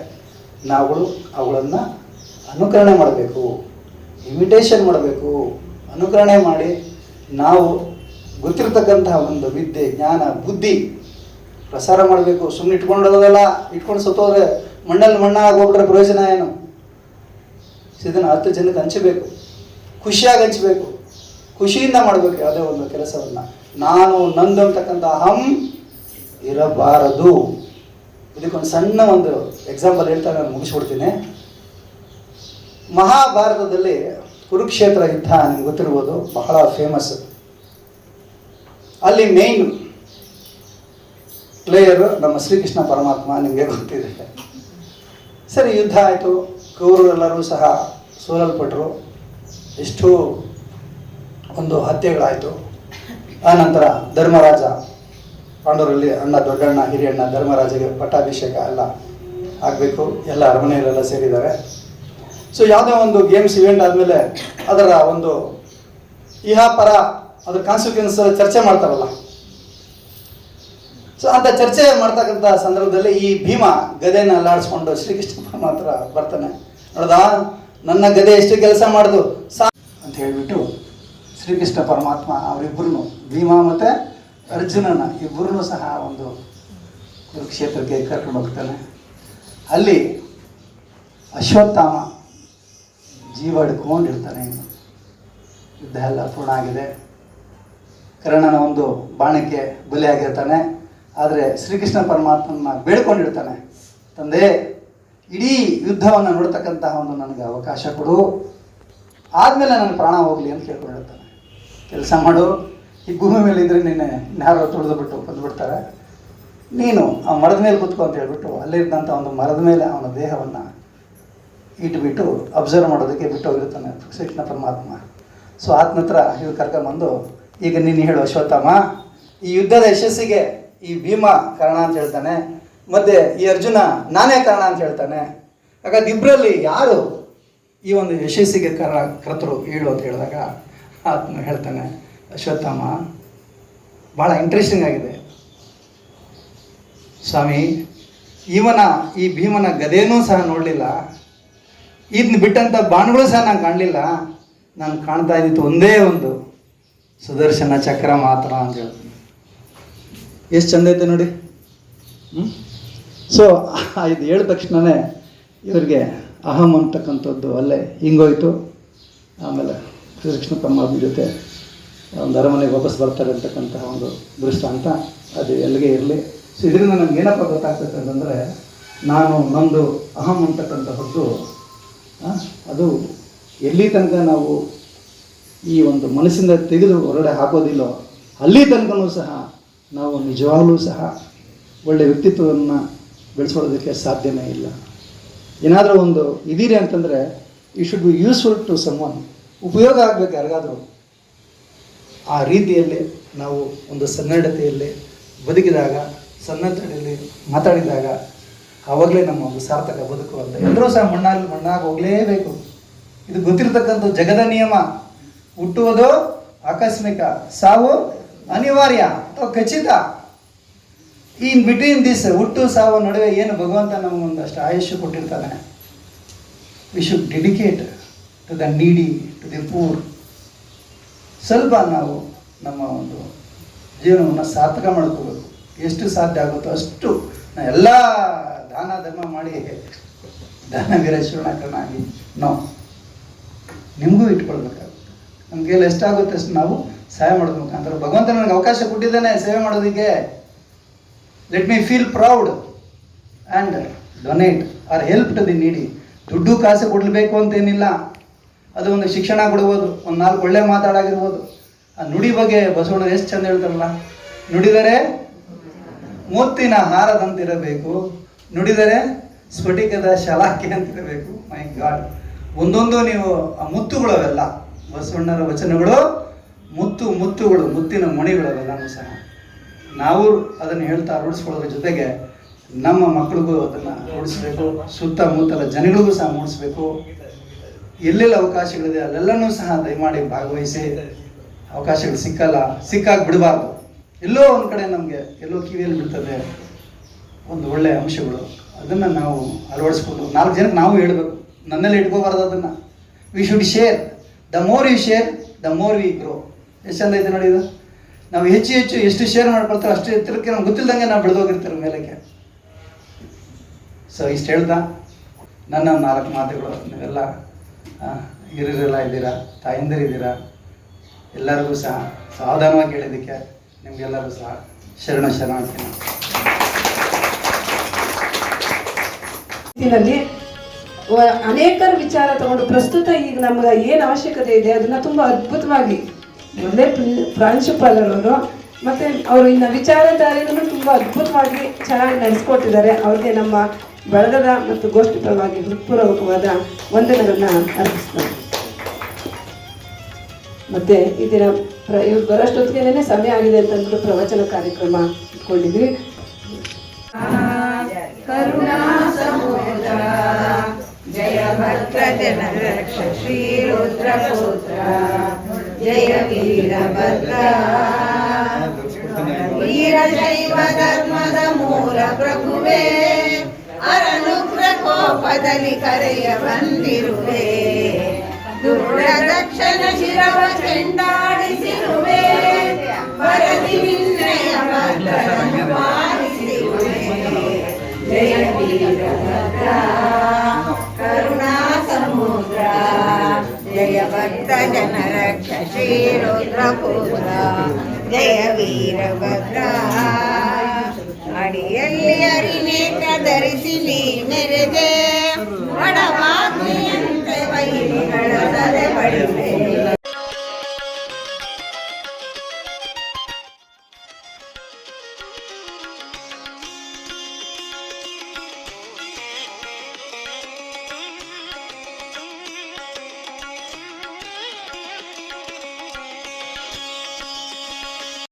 ನಾವುಗಳು ಅವುಗಳನ್ನು ಅನುಕರಣೆ ಮಾಡಬೇಕು, ಇಮಿಟೇಷನ್ ಮಾಡಬೇಕು. ಅನುಕರಣೆ ಮಾಡಿ ನಾವು ಗೊತ್ತಿರ್ತಕ್ಕಂತಹ ಒಂದು ವಿದ್ಯೆ, ಜ್ಞಾನ, ಬುದ್ಧಿ ಪ್ರಸಾರ ಮಾಡಬೇಕು. ಸುಮ್ಮನೆ ಇಟ್ಕೊಂಡೋದಲ್ಲ, ಇಟ್ಕೊಂಡು ಸತ್ತೋದ್ರೆ ಮಣ್ಣಲ್ಲಿ ಮಣ್ಣಾಗೋಗ್ಬಿಟ್ರೆ ಪ್ರಯೋಜನ ಏನು? ಇದನ್ನು 10 ಜನಕ್ಕೆ ಹಂಚಬೇಕು, ಖುಷಿಯಾಗಿ ಹಂಚಬೇಕು, ಖುಷಿಯಿಂದ ಮಾಡಬೇಕು ಯಾವುದೇ ಒಂದು ಕೆಲಸವನ್ನು. ನಾನು ನಂದು ಅಂತಕ್ಕಂಥ ಅಹಂ ಇರಬಾರದು. ಇದಕ್ಕೊಂದು ಸಣ್ಣ ಒಂದು ಎಕ್ಸಾಂಪಲ್ ಹೇಳ್ತಾ ನಾನು ಮುಗಿಸ್ಬಿಡ್ತೀನಿ. ಮಹಾಭಾರತದಲ್ಲಿ ಕುರುಕ್ಷೇತ್ರ ಯುದ್ಧ ನಿಮ್ಗೆ ಗೊತ್ತಿರ್ಬೋದು, ಬಹಳ ಫೇಮಸ್. ಅಲ್ಲಿ ಮೇಯ್ನ್ ಪ್ಲೇಯರು ನಮ್ಮ ಶ್ರೀಕೃಷ್ಣ ಪರಮಾತ್ಮ, ನಿಮಗೆ ಗೊತ್ತಿದೆ. ಸರಿ, ಯುದ್ಧ ಆಯಿತು, ಕೌರವರೆಲ್ಲರೂ ಸಹ ಸೋಲಲ್ಪಟ್ಟರು, ಎಷ್ಟು ಒಂದು ಹತ್ಯೆಗಳಾಯಿತು. ಆನಂತರ ಧರ್ಮರಾಜ, ಪಾಂಡವರಲ್ಲಿ ಅಣ್ಣ, ದೊಡ್ಡಣ್ಣ, ಹಿರಿಯಣ್ಣ ಧರ್ಮರಾಜಗೆ ಪಟ್ಟಾಭಿಷೇಕ ಎಲ್ಲ ಆಗಬೇಕು, ಎಲ್ಲ ಅರಮನೆಯಲ್ಲೆಲ್ಲ ಸೇರಿದ್ದಾರೆ. ಸೊ ಯಾವುದೋ ಒಂದು ಗೇಮ್ಸ್ ಇವೆಂಟ್ ಆದಮೇಲೆ ಅದರ ಒಂದು ಪರ ಅದ್ರ ಕಾನ್ಸಿಕ್ವೆನ್ಸ್ ಚರ್ಚೆ ಮಾಡ್ತಾರಲ್ಲ. ಸೊ ಅಂತ ಚರ್ಚೆ ಮಾಡ್ತಕ್ಕಂಥ ಸಂದರ್ಭದಲ್ಲಿ ಈ ಭೀಮ ಗದೆನ ಅಲ್ಲಾಡಿಸ್ಕೊಂಡು ಶ್ರೀಕೃಷ್ಣ ಪರಮಾತ್ಮ ಬರ್ತಾನೆ. ನೋಡ್ದ, ನನ್ನ ಗದೆ ಎಷ್ಟು ಕೆಲಸ ಮಾಡುದು ಅಂತ ಹೇಳಿಬಿಟ್ಟು ಶ್ರೀಕೃಷ್ಣ ಪರಮಾತ್ಮ ಅವರಿಬ್ಬರನ್ನು, ಭೀಮ ಮತ್ತು ಅರ್ಜುನನ ಇಬ್ಬರನ್ನೂ ಸಹ ಒಂದು ಕುರುಕ್ಷೇತ್ರಕ್ಕೆ ಕರ್ಕೊಂಡು ಹೋಗ್ತಾನೆ. ಅಲ್ಲಿ ಅಶ್ವತ್ಥಾಮ ಜೀವ ಹಿಡ್ಕೊಂಡಿರ್ತಾನೆ. ಇನ್ನು ಯುದ್ಧ ಎಲ್ಲ ಪೂರ್ಣ ಆಗಿದೆ, ಕರ್ಣನ ಒಂದು ಬಾಣಕ್ಕೆ ಬಲಿಯಾಗಿರ್ತಾನೆ. ಆದರೆ ಶ್ರೀಕೃಷ್ಣ ಪರಮಾತ್ಮನ ಬೇಡ್ಕೊಂಡಿರ್ತಾನೆ, ತಂದೆ ಇಡೀ ಯುದ್ಧವನ್ನು ನೋಡ್ತಕ್ಕಂತಹ ಒಂದು ನನಗೆ ಅವಕಾಶ ಕೊಡು, ಆದಮೇಲೆ ನನ್ನ ಪ್ರಾಣ ಹೋಗಲಿ ಅಂತ ಕೇಳ್ಕೊಂಡಿರ್ತಾನೆ. ಕೆಲಸ ಮಾಡು, ಈ ಭೂಮಿ ಮೇಲೆ ಇದ್ದರೆ ನಿನ್ನೆ ಇನ್ಯಾರೋ ತುಳಿದುಬಿಟ್ಟು ಬಂದುಬಿಡ್ತಾರೆ, ನೀನು ಆ ಮರದ ಮೇಲೆ ಕೂತ್ಕೊ ಅಂತ ಹೇಳ್ಬಿಟ್ಟು ಅಲ್ಲಿದ್ದಂಥ ಒಂದು ಮರದ ಮೇಲೆ ಅವನ ದೇಹವನ್ನು ಇಟ್ಬಿಟ್ಟು ಅಬ್ಸರ್ವ್ ಮಾಡೋದಕ್ಕೆ ಬಿಟ್ಟು ಹೋಗಿರ್ತಾನೆ ಶ್ರೀಕೃಷ್ಣ ಪರಮಾತ್ಮ. ಸೊ ಆತನ ಹತ್ರ ಇವ್ರು ಕರ್ಕೊಂಬಂದು, ಈಗ ನೀನು ಹೇಳು ಅಶ್ವತ್ಥಾಮ, ಈ ಯುದ್ಧದ ಯಶಸ್ಸಿಗೆ ಈ ಭೀಮ ಕಾರಣ ಅಂತ ಹೇಳ್ತಾನೆ, ಮತ್ತು ಈ ಅರ್ಜುನ ನಾನೇ ಕಾರಣ ಅಂತ ಹೇಳ್ತಾನೆ. ಹಾಗಾದ್ರೆ ಇಬ್ಬರಲ್ಲಿ ಯಾರು ಈ ಒಂದು ಯಶಸ್ಸಿಗೆ ಕರ್ತರು ಹೇಳು ಅಂತ ಹೇಳಿದಾಗ ಆತನು ಹೇಳ್ತಾನೆ, ಅಶ್ವತ್ಥಾಮ ಭಾಳ ಇಂಟ್ರೆಸ್ಟಿಂಗ್ ಆಗಿದೆ ಸ್ವಾಮಿ, ಈ ಭೀಮನ ಗದೆನೂ ಸಹ ನೋಡಲಿಲ್ಲ, ಇದನ್ನ ಬಿಟ್ಟಂಥ ಬಾಣಗಳು ಸಹ ನಾನು ಕಾಣಲಿಲ್ಲ, ನಾನು ಕಾಣ್ತಾ ಇದ್ದಿತ್ತು ಒಂದೇ ಒಂದು ಸುದರ್ಶನ ಚಕ್ರ ಮಾತ್ರ ಅಂತ ಹೇಳ್ತೀನಿ. ಎಷ್ಟು ಚಂದ ಐತೆ ನೋಡಿ. ಸೊ ಇದು ಹೇಳಿದ ತಕ್ಷಣವೇ ಇವರಿಗೆ ಅಹಂ ಅಂತಕ್ಕಂಥದ್ದು ಅಲ್ಲೇ ಹಿಂಗೋಯ್ತು. ಆಮೇಲೆ ಶ್ರೀಕೃಷ್ಣ ಪರಮಾತ್ಮ ಜೊತೆ ಒಂದು ಅರಮನೆಗೆ ವಾಪಸ್ ಬರ್ತಾರೆ ಅಂತಕ್ಕಂತಹ ಒಂದು ದೃಷ್ಟಾಂತ ಅದು ಎಲ್ಲಿಗೆ ಇರಲಿ. ಸೊ ಇದರಿಂದ ನಮ್ಗೆ ಏನಪ್ಪ ಗೊತ್ತಾಗ್ತದೆ ಅಂತಂದರೆ, ನಮ್ಮದು ಅಹಂ ಅಂತಕ್ಕಂತಹದ್ದು ಅದು ಎಲ್ಲಿ ತನಕ ನಾವು ಈ ಒಂದು ಮನಸ್ಸಿಂದ ತೆಗೆದು ಹೊರಗಡೆ ಹಾಕೋದಿಲ್ಲೋ ಅಲ್ಲಿ ತನಕನೂ ಸಹ ನಾವು ನಿಜವಾಗ್ಲೂ ಸಹ ಒಳ್ಳೆಯ ವ್ಯಕ್ತಿತ್ವವನ್ನು ಬೆಳೆಸ್ಕೊಳ್ಳೋದಕ್ಕೆ ಸಾಧ್ಯವೇ ಇಲ್ಲ. ಏನಾದರೂ ಒಂದು ಇದೀರಿ ಅಂತಂದರೆ you should be useful to someone, ಉಪಯೋಗ ಆಗಬೇಕು ಯಾರಿಗಾದರೂ. ಆ ರೀತಿಯಲ್ಲಿ ನಾವು ಒಂದು ಸನ್ನಡತೆಯಲ್ಲಿ ಬದುಕಿದಾಗ, ಸನ್ನಡತೆಯಲ್ಲಿ ಮಾತಾಡಿದಾಗ ಆವಾಗಲೇ ನಮ್ಮ ಒಂದು ಸಾರ್ಥಕ ಬದುಕು ಅಂತ. ಎಲ್ಲರೂ ಸಹ ಮಣ್ಣಾಗಿ ಹೋಗಲೇಬೇಕು. ಇದು ಗೊತ್ತಿರತಕ್ಕಂಥ ಜಗದ ನಿಯಮ. ಹುಟ್ಟುವುದು ಆಕಸ್ಮಿಕ, ಸಾವು ಅನಿವಾರ್ಯ ಅಥವಾ ಖಚಿತ. ಇನ್ ಬಿಟ್ವೀನ್ ದಿಸ್ ಹುಟ್ಟು ಸಾವು ನಡುವೆ ಏನು ಭಗವಂತ ನಮಗೊಂದಷ್ಟು ಆಯುಷ್ಯ ಕೊಟ್ಟಿರ್ತಾನೆ. We should dedicate to the needy, to the poor. ಸ್ವಲ್ಪ ನಾವು ನಮ್ಮ ಒಂದು ಜೀವನವನ್ನು ಸಾರ್ಥಕ ಮಾಡ್ಕೋಬೇಕು. ಎಷ್ಟು ಸಾಧ್ಯ ಆಗುತ್ತೋ ಅಷ್ಟು ಎಲ್ಲ ದಾನ ಧರ್ಮ ಮಾಡಿ ದಾನವೀರ ಶೂರ್ಣಕನಾಗಿ ನಾವು ನಿಮಗೂ ಇಟ್ಕೊಳ್ಬೇಕಾಗುತ್ತೆ. ನಮಗೆಲ್ಲ ಎಷ್ಟಾಗುತ್ತೆ ಅಷ್ಟು ನಾವು ಸಹಾಯ ಮಾಡೋದ್ರ ಮುಖಾಂತರ ಭಗವಂತ ನನಗೆ ಅವಕಾಶ ಕೊಟ್ಟಿದ್ದಾನೆ ಸೇವೆ ಮಾಡೋದಕ್ಕೆ. Let me feel proud and donate or help to the ನೀಡಿ. ದುಡ್ಡು ಕಾಸು ಕೊಡಲೇಬೇಕು ಅಂತೇನಿಲ್ಲ. ಅದು ಒಂದು ಶಿಕ್ಷಣ ಕೊಡ್ಬೋದು, ಒಂದು 4 ಒಳ್ಳೆ ಮಾತಾಡಾಗಿರ್ಬೋದು. ಆ ನುಡಿ ಬಗ್ಗೆ ಬಸವಣ್ಣ ಎಷ್ಟು ಚಂದ ಹೇಳ್ತಾರಲ್ಲ, ನುಡಿದರೆ ಮುತ್ತಿನ ಹಾರದಂತಿರಬೇಕು, ನುಡಿದರೆ ಸ್ಫಟಿಕದ ಶಲಾಖೆ ಅಂತಿರಬೇಕು. ಮೈ ಗಾಡ್, ಒಂದೊಂದು ನೀವು ಆ ಮುತ್ತುಗಳು ಅವೆಲ್ಲ ಬಸವಣ್ಣರ ವಚನಗಳು, ಮುತ್ತುಗಳು, ಮುತ್ತಿನ ಮಣಿಗಳು ಅವೆಲ್ಲನೂ ಸಹ ನಾವು ಅದನ್ನು ಹೇಳ್ತಾ ರೂಢಿಸ್ಕೊಳ್ಳೋದ್ರ ಜೊತೆಗೆ ನಮ್ಮ ಮಕ್ಕಳಿಗೂ ಅದನ್ನು ರೂಢಿಸ್ಬೇಕು, ಸುತ್ತಮುತ್ತಲ ಜನಗಳಿಗೂ ಸಹ ಮೂಡಿಸ್ಬೇಕು. ಎಲ್ಲೆಲ್ಲ ಅವಕಾಶಗಳಿದೆ ಅಲ್ಲೆಲ್ಲನೂ ಸಹ ದಯಮಾಡಿ ಭಾಗವಹಿಸಿ. ಅವಕಾಶಗಳು ಸಿಕ್ಕಾಗ ಬಿಡಬಾರ್ದು. ಎಲ್ಲೋ ಒಂದು ಕಡೆ ನಮಗೆ ಎಲ್ಲೋ ಕಿವಿಯಲ್ಲಿ ಬಿಡ್ತದೆ ಒಂದು ಒಳ್ಳೆಯ ಅಂಶಗಳು, ಅದನ್ನು ನಾವು ಅಳವಡಿಸ್ಕೊಂಡು 4 ಜನಕ್ಕೆ ನಾವು ಹೇಳಬೇಕು. ನನ್ನಲ್ಲಿ ಇಟ್ಕೋಬಾರ್ದು ಅದನ್ನು. We should share. The more you share the more we grow. ಎಷ್ಟು ಚಂದ ಐತೆ ನೋಡಿ ಇದು. ನಾವು ಹೆಚ್ಚು ಎಷ್ಟು ಶೇರ್ ಮಾಡ್ಕೊಳ್ತಾರೋ ಅಷ್ಟು ಎತ್ತರಕ್ಕೆ ನಮ್ಗೆ ಗೊತ್ತಿಲ್ದಂಗೆ ನಾವು ಬೆಳೆದೋಗಿರ್ತೀವಿ ಮೇಲಕ್ಕೆ. ಸೊ ಇಷ್ಟು ಹೇಳ್ತಾ ನನ್ನ 4 ಮಾತುಗಳು. ನೀವೆಲ್ಲ ಹಿರಿಯರೆಲ್ಲ ಇದ್ದೀರಾ, ತಾಯಂದಿರಿದ್ದೀರಾ, ಎಲ್ಲರಿಗೂ ಸಹ ಸಾವಧಾನವಾಗಿ ಹೇಳಿದ್ದಕ್ಕೆ ನಿಮಗೆಲ್ಲರೂ ಸಹ ಶರಣಾರ್ಥಿ. ಅನೇಕರ ವಿಚಾರ ತಗೊಂಡು ಪ್ರಸ್ತುತ ಈಗ ನಮ್ಗೆ ಏನು ಅವಶ್ಯಕತೆ ಇದೆ ಅದನ್ನ ತುಂಬ ಅದ್ಭುತವಾಗಿ ಒಳ್ಳೆ ಪ್ರಾಂಶುಪಾಲರವರು ಮತ್ತೆ ಅವರು ಇನ್ನು ವಿಚಾರಧಾರೆಯನ್ನು ತುಂಬ ಅದ್ಭುತವಾಗಿ ಚೆನ್ನಾಗಿ ನಡೆಸ್ಕೊಟ್ಟಿದ್ದಾರೆ. ಅವ್ರಿಗೆ ನಮ್ಮ ಬಳಗದ ಮತ್ತು ಗೋಷ್ಠಿ ಪರವಾಗಿ ಹೃತ್ಪೂರ್ವಕವಾದ ವಂದನೆಗಳನ್ನ ಅರ್ಪಿಸ್ತಾರೆ. ಮತ್ತೆ ಈ ದಿನ ಇವ್ರು ಬರೋಷ್ಟೊತ್ತಿಗೆ ಸಮಯ ಆಗಿದೆ ಅಂತ ಅಂದ್ಬಿಟ್ಟು ಪ್ರವಚನ ಕಾರ್ಯಕ್ರಮ ಇಟ್ಕೊಂಡಿದ್ವಿ. ಕರುಣಾ ಸಮುದ್ರ ಜಯ ಭದ್ರ ಜನರಕ್ಷ ಶ್ರೀ ರುದ್ರಪುತ್ರ ಜಯ ವೀರಭದ್ರ ವೀರಶೈವ ಧರ್ಮದ ಮೂಲ ಪ್ರಭುವೇ ಅರನುಗ್ರಕೋಪದಲ್ಲಿ ಕರೆಯ ಬಂದಿರುವೆ ದುರ್ದಕ್ಷನ ಶಿರವ ಚೆಂಡಾಡಿಸಿರುವೆ ವರದಿ ನಿನ್ನಯ ಭಕ್ತರನ್ನು ಪಾಲಿಸಿರುವೆ ಜಯ ವೀರಭದ್ರ ಕರುಣಾ ಸಮುದ್ರ ಜಯ ಭಕ್ತ ಜನರಕ್ಷ ಶ್ರೀ ರುದ್ರಪುತ್ರ ಜಯ ವೀರಭದ್ರ ಅಡಿಯಲ್ಲಿ ಅರಿನೇತ್ರ ಧರಿಸಿ ನೀ ಮೆರೆದೆ ಒಡವಾಗ್ನಿಯಂತೆ ವೈರಿಗಳ ಸದೆ ಬಡಿದೆ